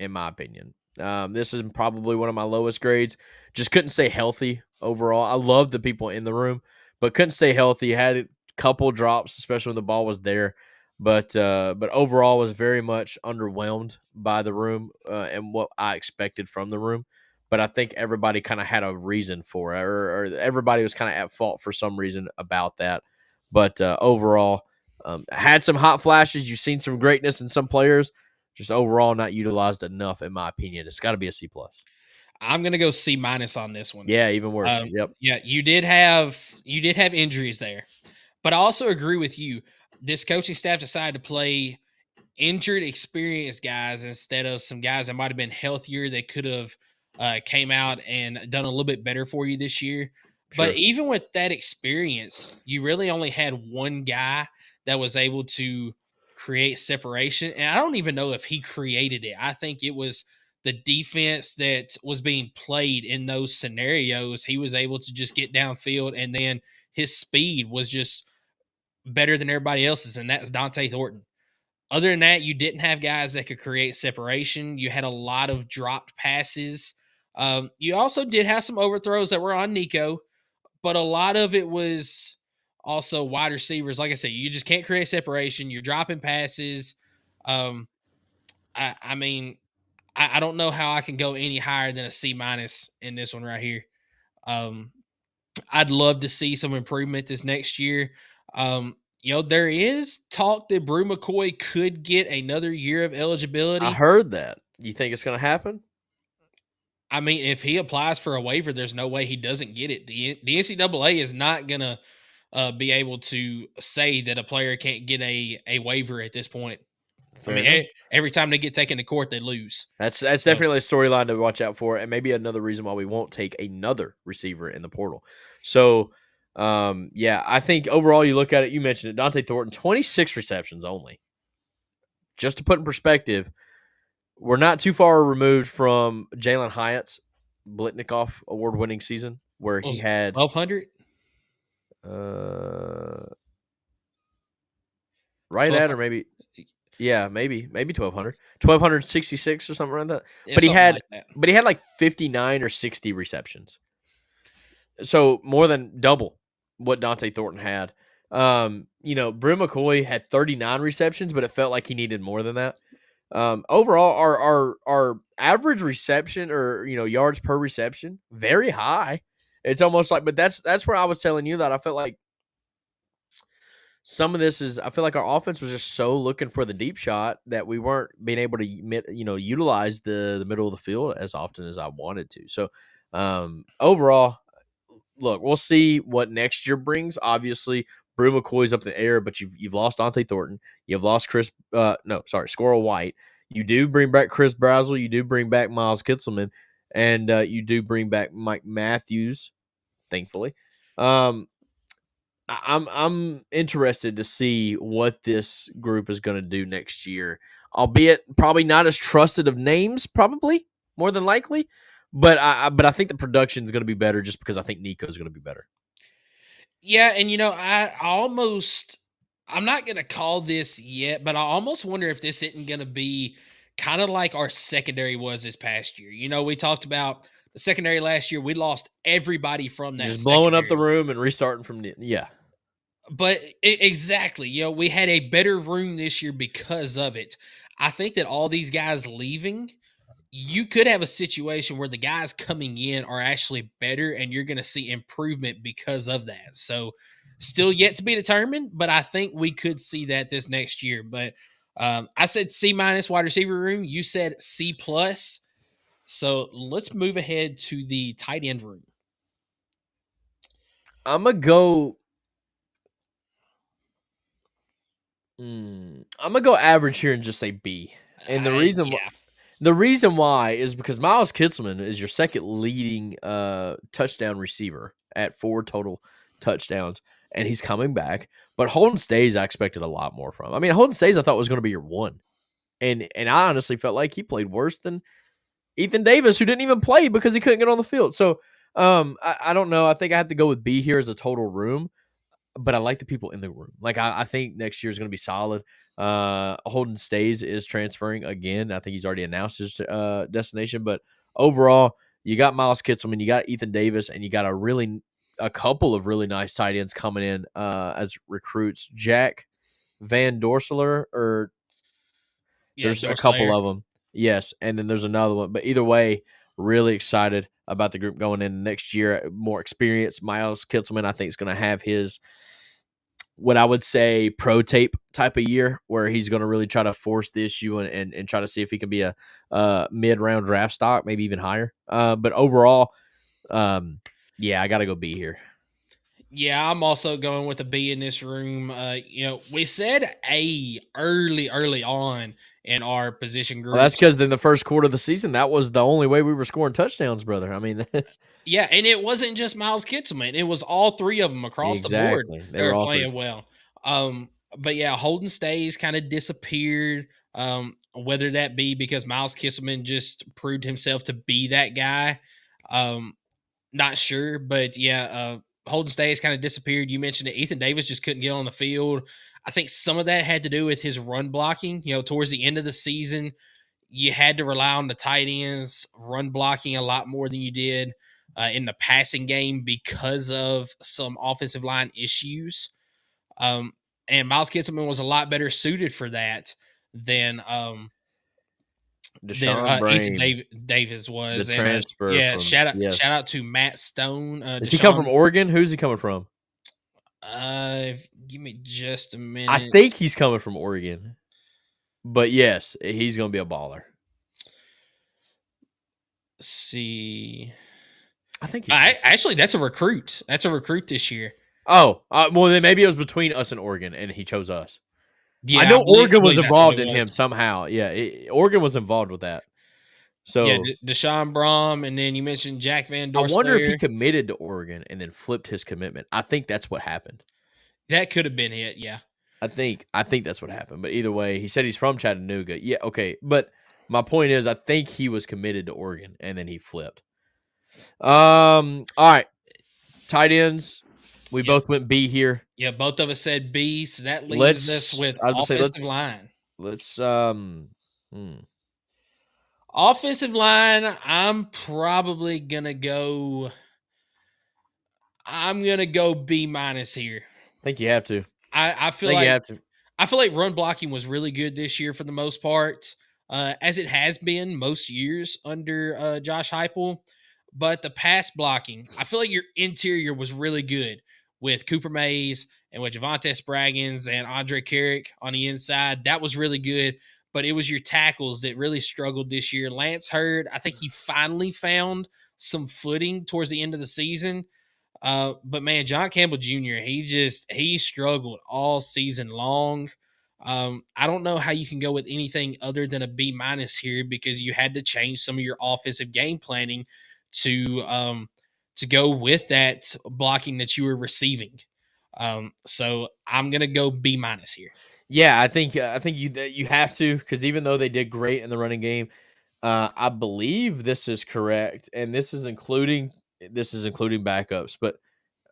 in my opinion. This is probably one of my lowest grades. Just couldn't stay healthy overall. I love the people in the room, but couldn't stay healthy. Had a couple drops, especially when the ball was there. But overall was very much underwhelmed by the room and what I expected from the room. But I think everybody kind of had a reason for it, or everybody was kind of at fault for some reason about that. But overall, had some hot flashes. You've seen some greatness in some players. Just overall not utilized enough, in my opinion. It's got to be a C+. I'm gonna go C- on this one. Yeah, even worse. Yep. Yeah, you did have injuries there, but I also agree with you. This coaching staff decided to play injured, experienced guys instead of some guys that might have been healthier that could have came out and done a little bit better for you this year. Sure. But even with that experience, you really only had one guy that was able to create separation. And I don't even know if he created it. I think it was the defense that was being played in those scenarios. He was able to just get downfield, and then his speed was just better than everybody else's, and that's Dante Thornton. Other than that, you didn't have guys that could create separation. You had a lot of dropped passes. You also did have some overthrows that were on Nico, but a lot of it was also wide receivers. Like I said, you just can't create separation. You're dropping passes. I mean, I don't know how I can go any higher than a C- in this one right here. I'd love to see some improvement this next year. There is talk that Brew McCoy could get another year of eligibility. I heard that. You think it's going to happen? I mean, if he applies for a waiver, there's no way he doesn't get it. The NCAA is not going to be able to say that a player can't get a waiver at this point. Fair I mean, every time they get taken to court, they lose. That's definitely a storyline to watch out for, and maybe another reason why we won't take another receiver in the portal. So, yeah, I think overall you look at it, you mentioned it, Dante Thornton, 26 receptions only. Just to put in perspective, we're not too far removed from Jalen Hyatt's Blitnikoff award-winning season, where he had 1,200. Right at, or maybe. Yeah, maybe 1,200, 1,266 or something like that. Yeah, but he had, like that. but he had like 59 or 60 receptions, so more than double what Dante Thornton had. Brew McCoy had 39 receptions, but it felt like he needed more than that. Overall, our average reception or yards per reception very high. It's almost like, but that's where I was telling you that I felt like. Some of this is, I feel like our offense was just so looking for the deep shot that we weren't being able to, utilize the middle of the field as often as I wanted to. So, overall, look, we'll see what next year brings. Obviously, Brew McCoy's up in the air, but you've lost Dante Thornton. You've lost Squirrel White. You do bring back Chris Brazel. You do bring back Miles Kitselman, and you do bring back Mike Matthews, thankfully. I'm interested to see what this group is going to do next year, albeit probably not as trusted of names, probably more than likely, but I think the production is going to be better just because I think Nico is going to be better. Yeah, and I'm not going to call this yet, but I almost wonder if this isn't going to be kind of like our secondary was this past year. We talked about the secondary last year. We lost everybody from that. Just blowing up the room and restarting from yeah. But exactly, we had a better room this year because of it. I think that all these guys leaving you could have a situation where the guys coming in are actually better and you're going to see improvement because of that. So still yet to be determined, but I think we could see that this next year. But I said C- wide receiver room. You said C+. So let's move ahead to the tight end room. I'm going to go. I'm going to go average here and just say B. And the reason yeah. The reason why is because Miles Kitselman is your second leading touchdown receiver at 4 total touchdowns, and he's coming back. But Holden Stays, I expected a lot more from. I mean, Holden Stays, I thought was going to be your one, and I honestly felt like he played worse than Ethan Davis, who didn't even play because he couldn't get on the field. So I don't know. I think I have to go with B here as a total room. But I like the people in the room. Like I think next year is going to be solid. Holden Stays is transferring again. I think he's already announced his destination. But overall, you got Miles Kitselman, you got Ethan Davis, and you got a couple of really nice tight ends coming in as recruits. Jack Van Dorselaar, there's a couple of them. Yes, and then there's another one. But either way, really excited about the group going in next year. More experience. Miles Kitselman, I think, is going to have his, what I would say, pro tape type of year where he's going to really try to force the issue and try to see if he can be a mid-round draft stock, maybe even higher. But overall, yeah, I got to go B here. Yeah, I'm also going with a B in this room. We said A early on in our position group. Well, that's because in the first quarter of the season, that was the only way we were scoring touchdowns, brother. I mean, yeah, and it wasn't just Miles Kitselman; it was all three of them across the board. They were playing well. But yeah, Holden Stays kind of disappeared. Whether that be because Miles Kitselman just proved himself to be that guy, not sure. But yeah, Holden Stays kind of disappeared. You mentioned that Ethan Davis just couldn't get on the field. I think some of that had to do with his run blocking. Towards the end of the season, you had to rely on the tight ends run blocking a lot more than you did in the passing game because of some offensive line issues. And Miles Kitselman was a lot better suited for that than Ethan Davis was. The transfer. Shout out to Matt Stone. Does he come from Oregon? Who's he coming from? Give me just a minute. I think he's coming from Oregon. But yes, he's going to be a baller. Let's see. I think actually that's a recruit. That's a recruit this year. Oh, well then maybe it was between us and Oregon, and he chose us. Yeah, I know Oregon was involved in him somehow. Yeah, Oregon was involved with that. So yeah, Deshaun Brom, and then you mentioned Jack Van Dorselaar. I wonder if he committed to Oregon and then flipped his commitment. I think that's what happened. That could have been it. Yeah, I think that's what happened. But either way, he said he's from Chattanooga. Yeah, okay. But my point is, I think he was committed to Oregon and then he flipped. All right, tight ends. We both went B here. Yeah, both of us said B, so that leaves us with offensive line. Offensive line, I'm probably gonna go. I'm gonna go B- here. I think you have to. I feel like you have to. I feel like run blocking was really good this year for the most part, as it has been most years under Josh Heupel. But the pass blocking, I feel like your interior was really good with Cooper Mays and with Javonte Spraggins and Andre Carrick on the inside. That was really good. But it was your tackles that really struggled this year. Lance Hurd, I think he finally found some footing towards the end of the season. But man, John Campbell Jr., he struggled all season long. I don't know how you can go with anything other than a B- here because you had to change some of your offensive game planning to go with that blocking that you were receiving. So I'm gonna go B- here. Yeah, I think you have to, because even though they did great in the running game, I believe this is correct, and this is including backups, but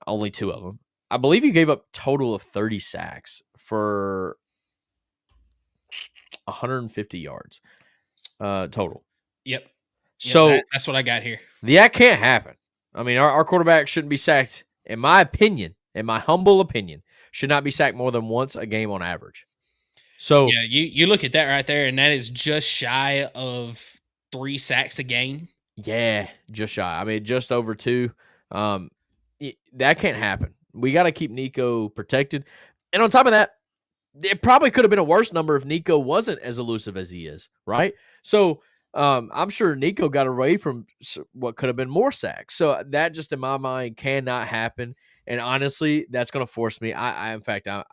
only 2 of them. I believe you gave up a total of 30 sacks for 150 yards total. Yep. So that's what I got here. That can't happen. I mean, our quarterback shouldn't be sacked, in my opinion, in my humble opinion, should not be sacked more than once a game on average. So yeah, you look at that right there, and that is just shy of 3 sacks a game. Yeah, just shy. I mean, just over 2. That can't happen. We got to keep Nico protected. And on top of that, it probably could have been a worse number if Nico wasn't as elusive as he is, right? So I'm sure Nico got away from what could have been more sacks. So that just in my mind cannot happen. And honestly, that's going to force me. I'm gonna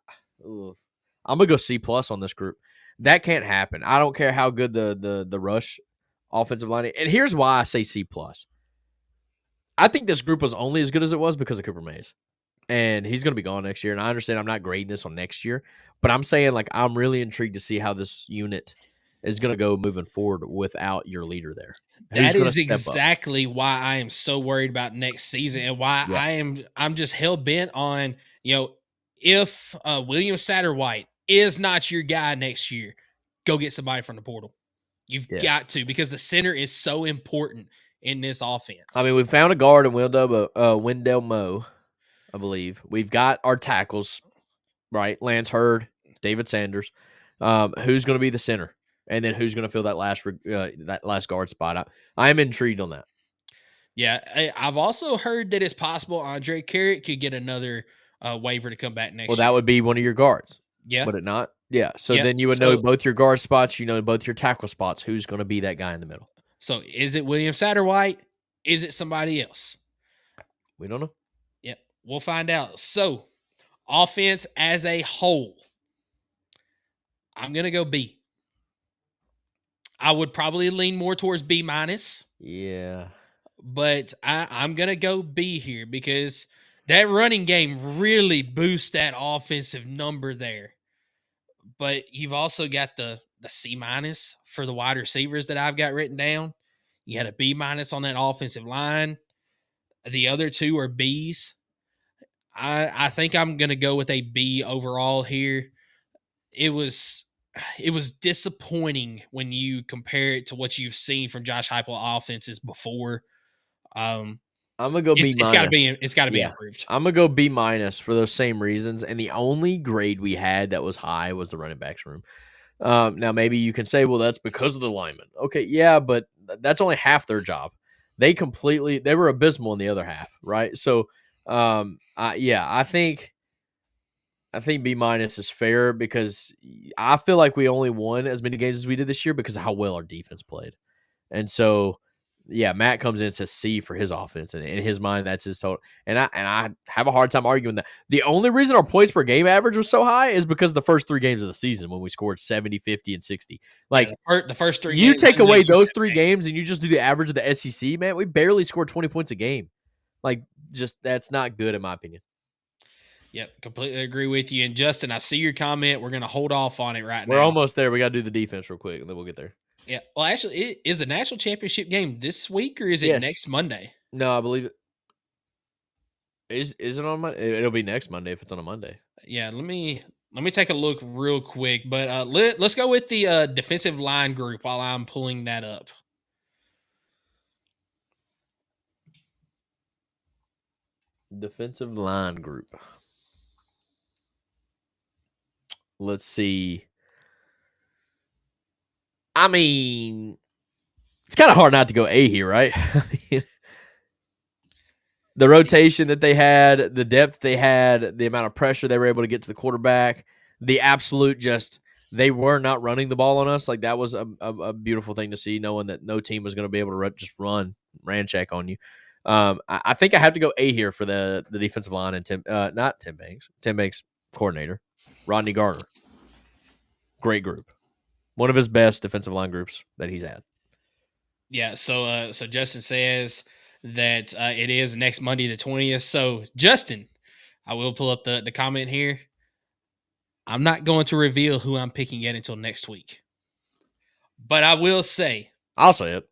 go C+ on this group. That can't happen. I don't care how good the rush offensive line is. And here's why I say C+. I think this group was only as good as it was because of Cooper Mays. And he's going to be gone next year. And I understand I'm not grading this on next year, but I'm saying, like, I'm really intrigued to see how this unit is going to go moving forward without your leader there. That is exactly why I am so worried about next season, and why I'm just hell bent on, if William Satterwhite is not your guy next year, go get somebody from the portal. You've got to, because the center is so important in this offense. I mean, we found a guard in Wendell Moe, I believe. We've got our tackles, right? Lance Hurd, David Sanders. Who's going to be the center? And then who's going to fill that last guard spot? I am intrigued on that. Yeah, I've also heard that it's possible Andre Carrot could get another waiver to come back next year. Well, that would be one of your guards. Yeah. Would it not? Yeah. So then you would know both your guard spots, both your tackle spots. Who's going to be that guy in the middle? So is it William Satterwhite? Is it somebody else? We don't know. Yep. We'll find out. So offense as a whole, I'm going to go B. I would probably lean more towards B-. Yeah. But I'm going to go B here because that running game really boosts that offensive number there. But you've also got the C- for the wide receivers that I've got written down. You had a B- on that offensive line. The other 2 are Bs. I think I'm going to go with a B overall here. It was disappointing when you compare it to what you've seen from Josh Heupel offenses before. I'm gonna go B-. It's got to be improved. I'm gonna go B- for those same reasons. And the only grade we had that was high was the running backs room. Now maybe you can say, well, that's because of the linemen. Okay, yeah, but that's only half their job. They were abysmal in the other half, right? So, I think B- is fair because I feel like we only won as many games as we did this year because of how well our defense played. And so, yeah, Matt comes in and says C for his offense, and in his mind, that's his total. And I have a hard time arguing that. The only reason our points per game average was so high is because of the first 3 games of the season when we scored 70, 50, and 60. Like the first 3 you games, take away those 3 games and you just do the average of the SEC, man, we barely scored 20 points a game. Like, just that's not good in my opinion. Yep, completely agree with you. And Justin, I see your comment. We're going to hold off on it now. We're almost there. We got to do the defense real quick, and then we'll get there. Yeah. Well, actually, is the national championship game this week or is it next Monday? No, I believe it. Is it on Monday? It'll be next Monday if it's on a Monday. Yeah. Let me take a look real quick. But let's go with the defensive line group while I'm pulling that up. Defensive line group. Let's see. I mean, it's kind of hard not to go A here, right? The rotation that they had, the depth they had, the amount of pressure they were able to get to the quarterback, the absolute they were not running the ball on us. Like, that was a beautiful thing to see, knowing that no team was going to be able to just ran check on you. I think I have to go A here for the defensive line and Tim Banks coordinator, Rodney Garner. Great group. One of his best defensive line groups that he's had. Yeah, so Justin says that it is next Monday the 20th. So, Justin, I will pull up the comment here. I'm not going to reveal who I'm picking yet until next week. But I will say. I'll say it.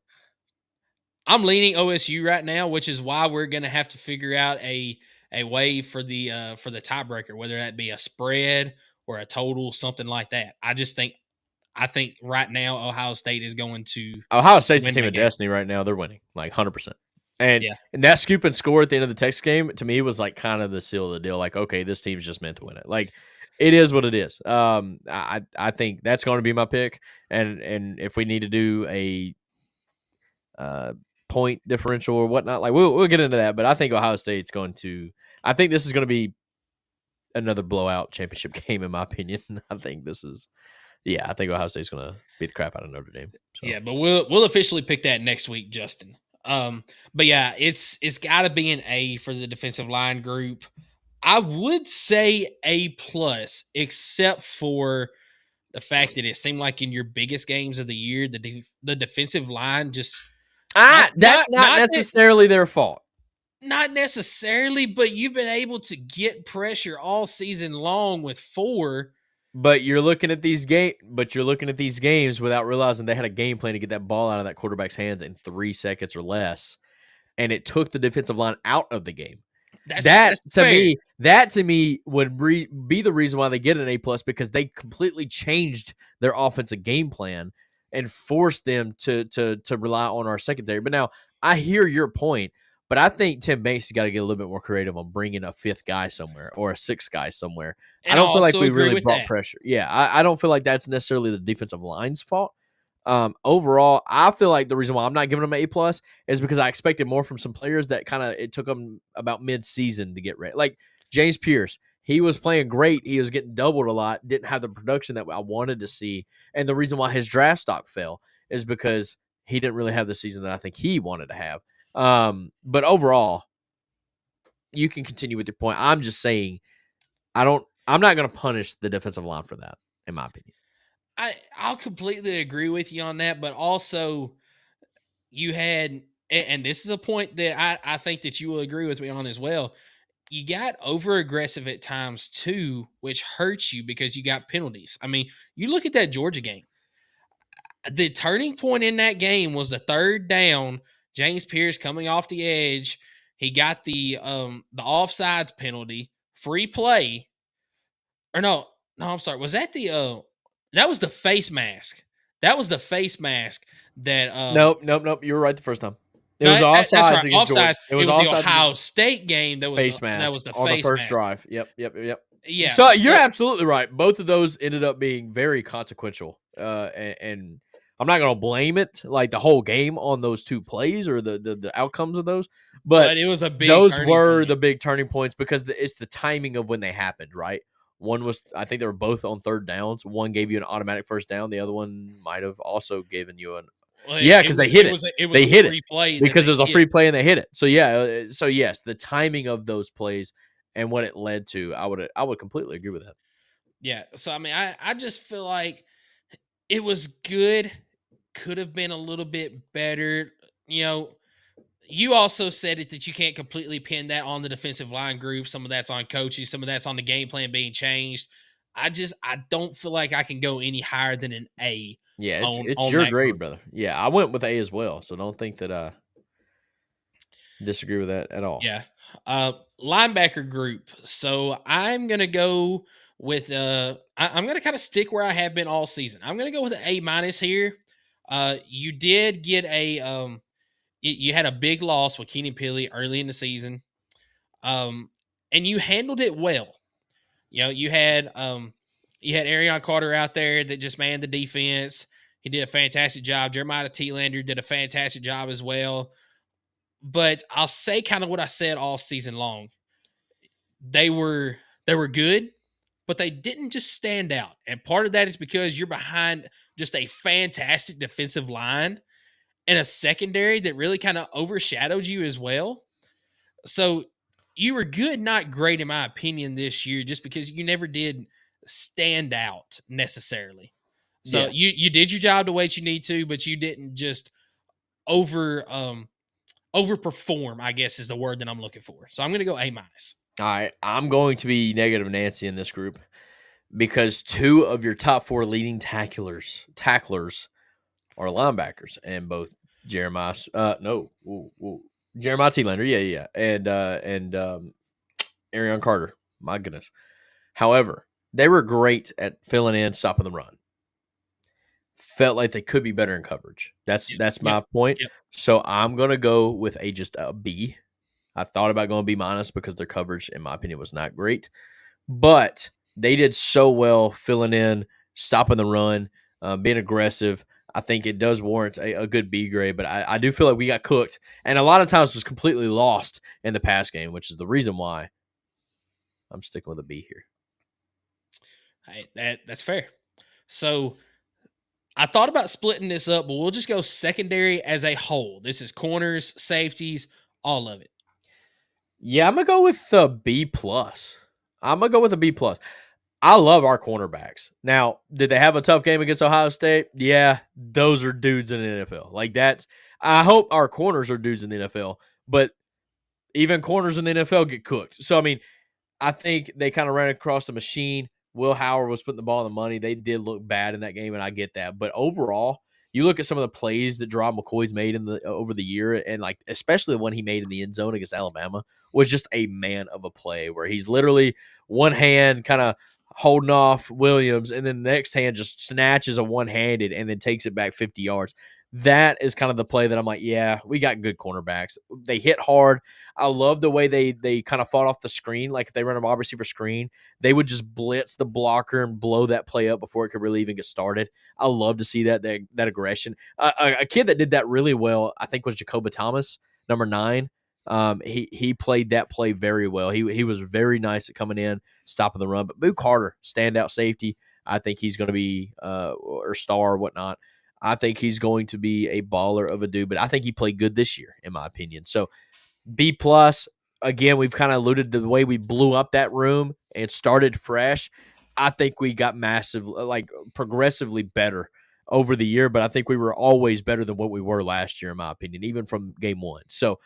I'm leaning OSU right now, which is why we're going to have to figure out a way for the tiebreaker, whether that be a spread or a total, something like that. I think right now Ohio State is going to. Ohio State's a team of destiny right now. They're winning like 100%. And that scoop and score at the end of the Texas game to me was like kind of the seal of the deal. Like, okay, this team's just meant to win it. Like, it is what it is. I think that's going to be my pick. And if we need to do point differential or whatnot. Like we'll get into that, but I think Ohio State's going to. I think this is going to be another blowout championship game, in my opinion. I think this is. Yeah, I think Ohio State's going to beat the crap out of Notre Dame. So. Yeah, but we'll officially pick that next week, Justin. But yeah, it's got to be an A for the defensive line group. I would say A+, except for the fact that it seemed like in your biggest games of the year, the defensive line just that's not necessarily their fault. Not necessarily, but you've been able to get pressure all season long with 4. But you're looking at these games without realizing they had a game plan to get that ball out of that quarterback's hands in 3 seconds or less, and it took the defensive line out of the game. That to me would be the reason why they get an A+, because they completely changed their offensive game plan and forced them to rely on our secondary. But now I hear your point, but I think Tim Banks has got to get a little bit more creative on bringing a 5th guy somewhere or a 6th guy somewhere. And I don't feel like we really brought pressure. Yeah, I don't feel like that's necessarily the defensive line's fault. Overall, I feel like the reason why I'm not giving them an A+ is because I expected more from some players that it took them about mid-season to get ready. Like James Pierce, he was playing great. He was getting doubled a lot, didn't have the production that I wanted to see. And the reason why his draft stock fell is because he didn't really have the season that I think he wanted to have. But overall, you can continue with your point. I'm just saying, I'm not going to punish the defensive line for that, in my opinion. I'll completely agree with you on that, but also you had, and this is a point that I think that you will agree with me on as well. You got over aggressive at times too, which hurts you because you got penalties. I mean, you look at that Georgia game. The turning point in that game was the 3rd down. James Pierce coming off the edge. He got the offsides penalty, free play. Or no, I'm sorry. Was that that was the face mask. That was the face mask that Nope. You were right the first time. It was offsides. That's right. Offsides. It was the Ohio State game that was face mask. That was the on face the first mask. drive. Yep. Yeah. So you're absolutely right. Both of those ended up being very consequential. And I'm not going to blame it like the whole game on those 2 plays or the outcomes of those, but it was a big. Those were the big turning points because it's the timing of when they happened, right? One was, I think they were both on 3rd downs. One gave you an automatic first down. The other one might have also given you an. Because they hit it. They hit it because it was a free play and they hit it. So so yes, the timing of those plays and what it led to, I would completely agree with that. Yeah. So I mean, I just feel like it was good. Could have been a little bit better. You also said it that you can't completely pin that on the defensive line group. Some of that's on coaches. Some of that's on the game plan being changed. I don't feel like I can go any higher than an A. Yeah, it's your grade, brother. Yeah, I went with A as well. So don't think that I disagree with that at all. Yeah. Linebacker group. So I'm going to go with I'm going to kind of stick where I have been all season. I'm going to go with an A- here. You did get you had a big loss with Keenan Pili early in the season. And you handled it well. You had Arion Carter out there that just manned the defense. He did a fantastic job. Jeremiah Telander did a fantastic job as well. But I'll say kind of what I said all season long. They were good, but they didn't just stand out. And part of that is because you're behind just a fantastic defensive line and a secondary that really kind of overshadowed you as well. So you were good, not great, in my opinion, this year, just because you never did stand out necessarily. So you did your job the way you need to, but you didn't just overperform, I guess is the word that I'm looking for. So I'm going to go A-. All right. I'm going to be negative Nancy in this group because 2 of your top 4 leading tacklers are linebackers, and both Jeremiah Telander, and Arion Carter. My goodness. However, they were great at filling in, stopping the run. Felt like they could be better in coverage. That's my point. Yep. So I'm gonna go with just a B. I thought about going B- because their coverage, in my opinion, was not great, but they did so well filling in, stopping the run, being aggressive. I think it does warrant a good B grade, but I do feel like we got cooked, and a lot of times was completely lost in the pass game, which is the reason why I'm sticking with a B here. That's fair. So I thought about splitting this up, but we'll just go secondary as a whole. This is corners, safeties, all of it. Yeah, I'm gonna go with a B plus. I'm gonna go with a B plus. I love our cornerbacks. Now, did they have a tough game against Ohio State? Yeah, those are dudes in the NFL. Like that's. I hope our corners are dudes in the NFL, but even corners in the NFL get cooked. So I mean, I think they kind of ran across the machine. Will Howard was putting the ball in the money. They did look bad in that game, and I get that. But overall, you look at some of the plays that Gerard McCoy's made over the year, and like especially the one he made in the end zone against Alabama was just a man of a play where he's literally one hand kind of holding off Williams, and then the next hand just snatches a one-handed and then takes it back 50 yards. That is kind of the play that I'm like, yeah, we got good cornerbacks. They hit hard. I love the way they kind of fought off the screen. Like if they run a wide receiver screen, they would just blitz the blocker and blow that play up before it could really even get started. I love to see that aggression. A kid that did that really well, I think, was Jacoby Thomas, number 9. He played that play very well. He was very nice at coming in, stopping the run. But Boo Carter, standout safety, I think he's going to be or star or whatnot. I think he's going to be a baller of a dude, but I think he played good this year, in my opinion. So B plus. Again, we've kind of alluded to the way we blew up that room and started fresh. I think we got progressively better over the year, but I think we were always better than what we were last year, in my opinion, even from game 1. So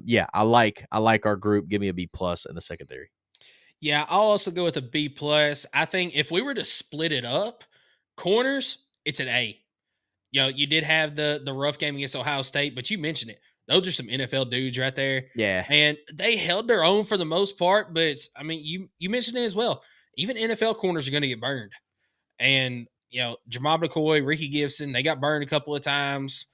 yeah, I like our group. Give me a B plus in the secondary. Yeah, I'll also go with a B plus. I think if we were to split it up, corners, it's an A. You did have the rough game against Ohio State, but you mentioned it. Those are some NFL dudes right there. Yeah. And they held their own for the most part, but I mean, you mentioned it as well. Even NFL corners are going to get burned. And, Jamal McCoy, Ricky Gibson, they got burned a couple of times.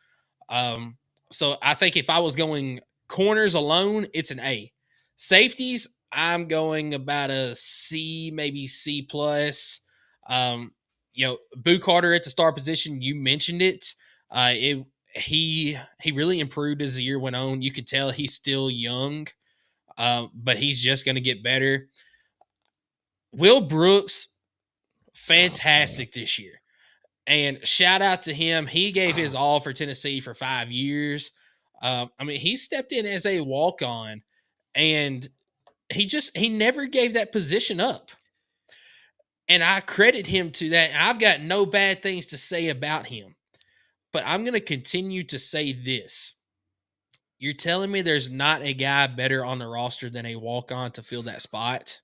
So I think if I was going corners alone, it's an A. Safeties, I'm going about a C, maybe C plus. Boo Carter at the star position, you mentioned it. He really improved as the year went on. You could tell he's still young, but he's just going to get better. Will Brooks, fantastic this year. And shout out to him. He gave his all for Tennessee for 5 years. He stepped in as a walk-on, and he never gave that position up. And I credit him to that. And I've got no bad things to say about him. But I'm going to continue to say this. You're telling me there's not a guy better on the roster than a walk-on to fill that spot?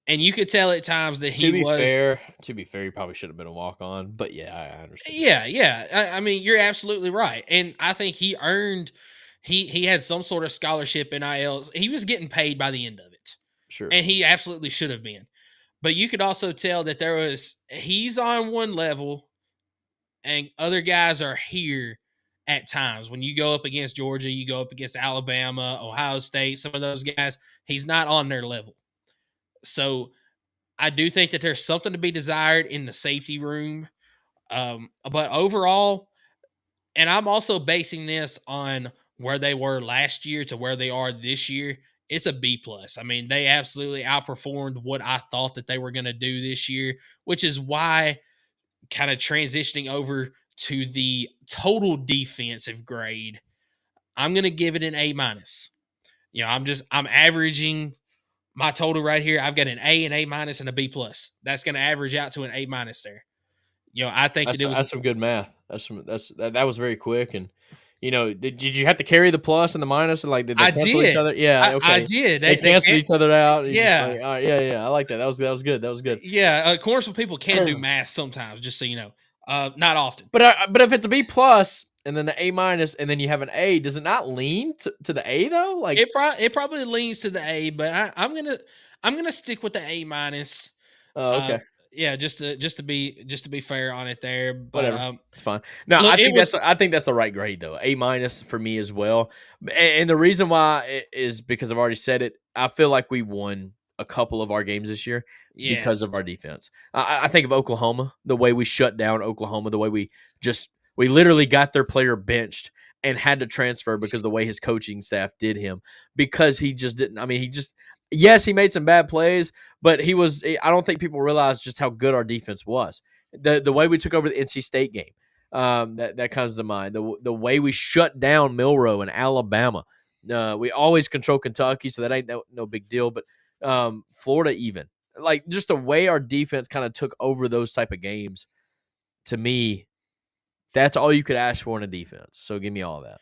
And you could tell at times that he was. To be fair, he probably should have been a walk-on. But yeah, I understand. Yeah. You're absolutely right. And I think he earned. He had some sort of scholarship NIL. He was getting paid by the end of it. Sure. And he absolutely should have been. But you could also tell that he's on one level and other guys are here at times. When you go up against Georgia, you go up against Alabama, Ohio State, some of those guys, he's not on their level. So I do think that there's something to be desired in the safety room. But overall, and I'm also basing this on where they were last year to where they are this year, it's a B plus. They absolutely outperformed what I thought that they were going to do this year, which is why kind of transitioning over to the total defensive grade, I'm going to give it an A minus. I'm averaging my total right here. I've got an A, an A minus, and a B plus. That's going to average out to an A minus there. I think that's some good math. That was very quick. And did you have to carry the plus and the minus, and did they cancel each other? Yeah, okay. I did. They canceled each other out. Yeah, all right, yeah. I like that. That was good. That was good. Yeah, commercial people can do math sometimes, just so you know. Not often. But if it's a B plus and then the A minus and then you have an A, does it not lean to the A though? Like it probably leans to the A, but I'm gonna stick with the A minus. Oh, okay. Yeah, just to be fair on it there. But whatever, it's fine. No, look, I think that's the right grade though. A minus for me as well. And the reason why is because I've already said it. I feel like we won a couple of our games this year because of Yes. our defense. I think of Oklahoma, the way we shut down Oklahoma, the way we literally got their player benched and had to transfer because the way his coaching staff did him, because he just didn't. I mean, yes, he made some bad plays, but I don't think people realize just how good our defense was. The way we took over the NC State game, that comes to mind. The way we shut down Milroe and Alabama. We always control Kentucky, so that ain't no big deal. But Florida, even like just the way our defense kind of took over those type of games, to me, that's all you could ask for in a defense. So give me all that.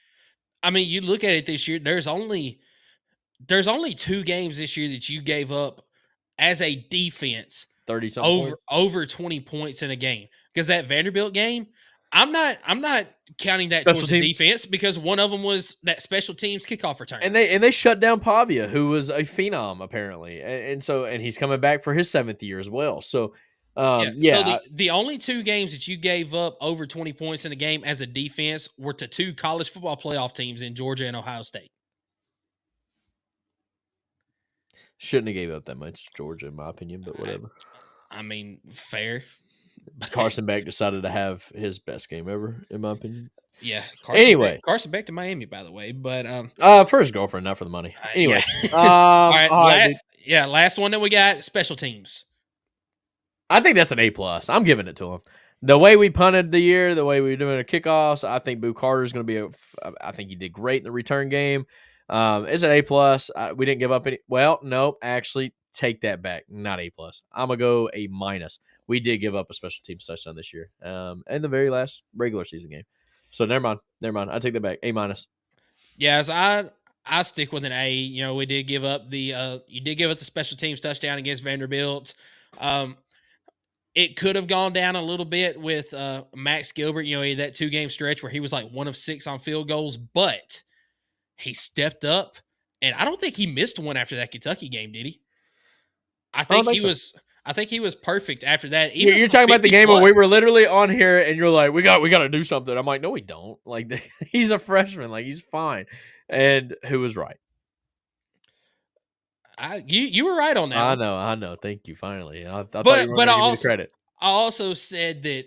I mean, you look at it this year. There's only 2 games this year that you gave up as a defense 30-something over 20 points in a game. Because that Vanderbilt game, I'm not counting that towards the defense, because one of them was that special teams kickoff return. And they shut down Pavia, who was a phenom apparently, and he's coming back for his 7th year as well. So So the only 2 games that you gave up over 20 points in a game as a defense were to 2 college football playoff teams in Georgia and Ohio State. Shouldn't have gave up that much, Georgia, in my opinion, but whatever. I mean, fair. Carson Beck decided to have his best game ever, in my opinion. Yeah. Carson Beck to Miami, by the way. But for his girlfriend, not for the money. Anyway. Yeah. All right. Last one that we got, special teams. I think that's an A+. I'm giving it to him. The way we punted the year, the way we were doing our kickoffs, I think Boo Carter's going to be I think he did great in the return game. It's an A+. We didn't give up any. Well, no, actually, take that back. Not A+. I'm going to go A-. We did give up a special teams touchdown this year, in the very last regular season game. So never mind. I take that back. A-. Yes, I stick with an A. You know, we did give up the special teams touchdown against Vanderbilt. It could have gone down a little bit with Max Gilbert. You know, he had that 2-game stretch where he was like 1 of 6 on field goals, but he stepped up, and I don't think he missed one after that Kentucky game, did he? I think he was perfect after that. You're talking about the game where we were literally on here, and you're like, we got to do something. I'm like, no, we don't. Like, he's a freshman. Like, he's fine. And who was right? You were right on that. I know. Thank you. Finally, I thought you were going to give me the credit. I also said that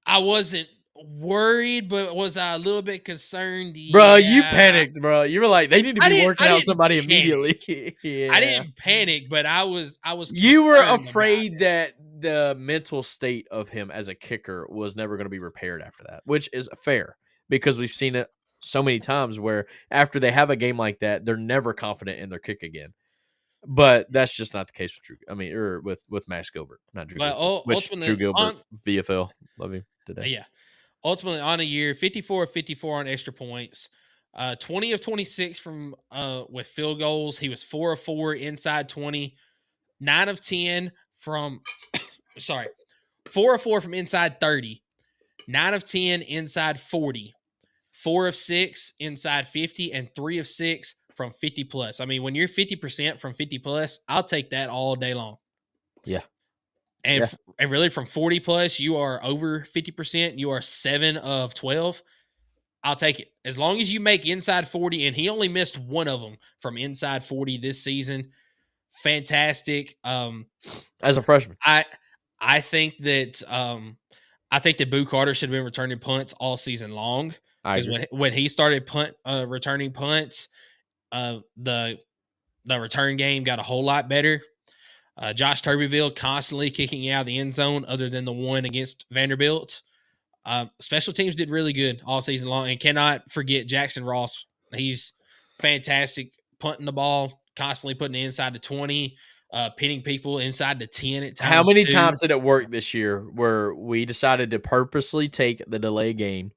I wasn't worried, but was I a little bit concerned? Bro, you panicked, bro. You were like, they need to be working out somebody immediately. Yeah. I didn't panic, but I was. You were afraid that the mental state of him as a kicker was never going to be repaired after that, which is fair because we've seen it so many times where after they have a game like that, they're never confident in their kick again. But that's just not the case with Drew. I mean, or with Max Gilbert, not Drew. Gilbert, Drew Gilbert, VFL, love him today. Yeah, ultimately on a year, 54 of 54 on extra points, 20 of 26 from with field goals. He was 4 of 4 inside 20, 9 of 10 from 4 of 4 from inside 30, 9 of 10 inside 40, 4 of 6 inside 50, and 3 of 6 from 50 plus. I mean, when you're 50% from 50 plus, I'll take that all day long. Yeah. And really from 40 plus, you are over 50%. You are 7 of 12. I'll take it. As long as you make inside 40, and he only missed one of them from inside 40 this season. Fantastic. As a freshman. I think that Boo Carter should have been returning punts all season long. Because when he started returning punts, the return game got a whole lot better. Josh Turbeville constantly kicking out of the end zone other than the one against Vanderbilt. Special teams did really good all season long, and cannot forget Jackson Ross. He's fantastic punting the ball, constantly putting it inside the 20, pinning people inside the 10 at times. How many times did it work this year where we decided to purposely take the delay game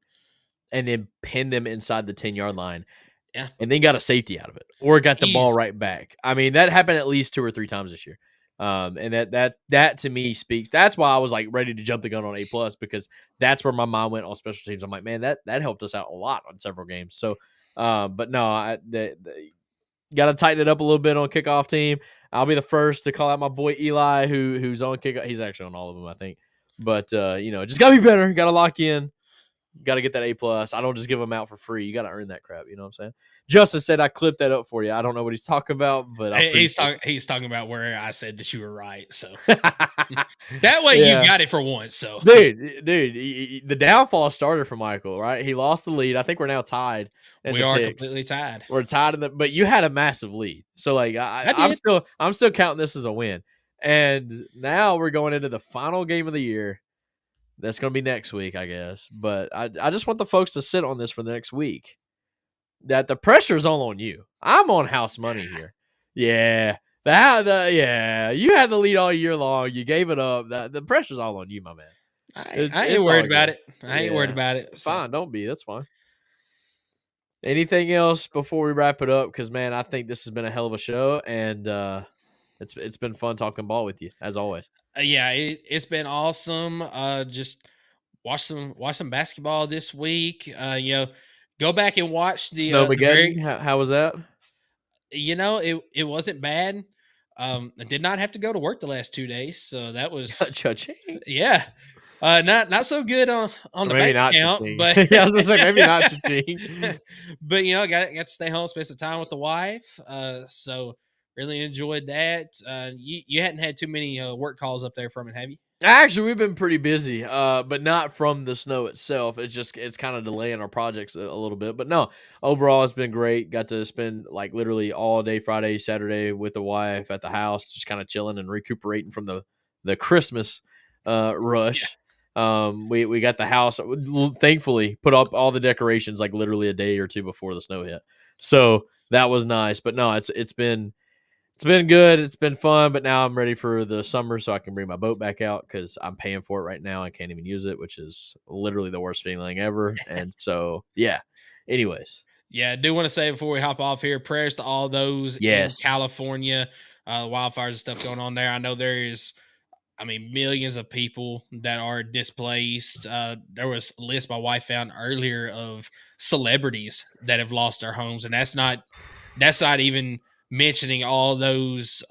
and then pin them inside the 10-yard line? Yeah. And then got a safety out of it or got the ball right back. I mean, that happened at least 2 or 3 times this year. And that to me speaks. That's why I was like ready to jump the gun on A+, because that's where my mind went on special teams. I'm like, man, that helped us out a lot on several games. So, but no, got to tighten it up a little bit on kickoff team. I'll be the first to call out my boy Eli, who's on kickoff. He's actually on all of them, I think. But just gotta be better. Got to lock in. Got to get that A+. I don't just give them out for free. You got to earn that crap. You know what I'm saying? Justin said I clipped that up for you. I don't know what he's talking about, but he's talking about where I said that you were right. So that way you got it for once. So dude, the downfall started for Michael, right? He lost the lead. I think we're now tied. We are completely tied. We're tied but you had a massive lead. So like I'm still counting this as a win. And now we're going into the final game of the year. That's going to be next week, I guess. But I just want the folks to sit on this for the next week. That the pressure's all on you. I'm on house money here. Yeah. You had the lead all year long. You gave it up. The pressure's all on you, my man. I ain't worried about it. I ain't worried about it. So. Fine, don't be. That's fine. Anything else before we wrap it up? Because, man, I think this has been a hell of a show, and it's been fun talking ball with you, as always. It's been awesome. Just watch some basketball this week. Go back and watch the Snowmageddon. How was that? It wasn't bad. I did not have to go to work the last 2 days, so that was cha-ching. Yeah. Not so good on the bank account, but I was gonna say maybe not cha-ching. But got to stay home, spend some time with the wife. So really enjoyed that. You hadn't had too many work calls up there from it, have you? Actually, we've been pretty busy, but not from the snow itself. It's kind of delaying our projects a little bit. But no, overall, it's been great. Got to spend like literally all day Friday, Saturday with the wife at the house, just kind of chilling and recuperating from the Christmas rush. Yeah. We got the house, thankfully, put up all the decorations like literally a day or two before the snow hit. So that was nice. But no, it's been good. It's been fun, but now I'm ready for the summer so I can bring my boat back out because I'm paying for it right now. I can't even use it, which is literally the worst feeling ever. And so, yeah. Anyways. Yeah, I do want to say before we hop off here, prayers to all those in California, wildfires and stuff going on there. I know there is, millions of people that are displaced. There was a list my wife found earlier of celebrities that have lost their homes, and that's not even mentioning all those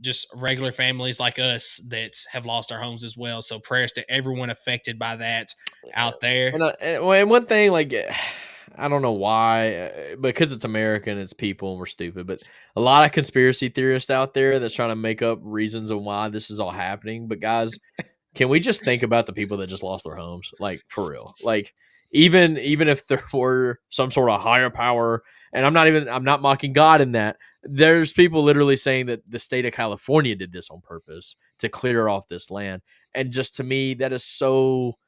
just regular families like us that have lost our homes as well. So prayers to everyone affected by that out there. And one thing, like, I don't know why, because it's America and it's people and we're stupid, but a lot of conspiracy theorists out there that's trying to make up reasons of why this is all happening. But guys, can we just think about the people that just lost their homes? Like, for real. Like, even if there were some sort of higher power, and I'm not mocking God in that, there's people literally saying that the state of California did this on purpose to clear off this land. And just to me, that is so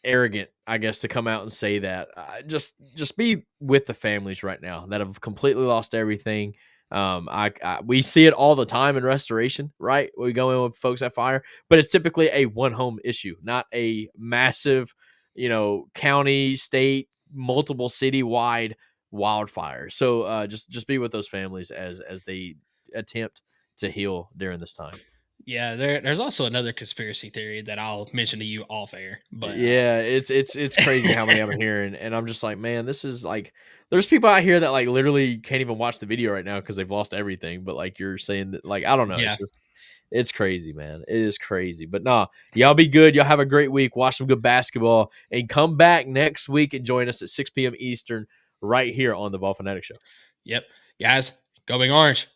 arrogant, I guess, to come out and say that. Just be with the families right now that have completely lost everything. We see it all the time in restoration, right? We go in with folks at fire, but it's typically a one home issue, not a massive, county, state, multiple city-wide wildfire. So just be with those families as they attempt to heal during this time. Yeah, there's also another conspiracy theory that I'll mention to you off air. But yeah, it's crazy how many I'm hearing, and I'm just like, man, this is like, there's people out here that like literally can't even watch the video right now because they've lost everything. But like you're saying that, like, I don't know, it's crazy, man. It is crazy. But nah, y'all be good. Y'all have a great week. Watch some good basketball, and come back next week and join us at 6 p.m. Eastern right here on the Fanatics Show. Yep, guys, go Big Orange.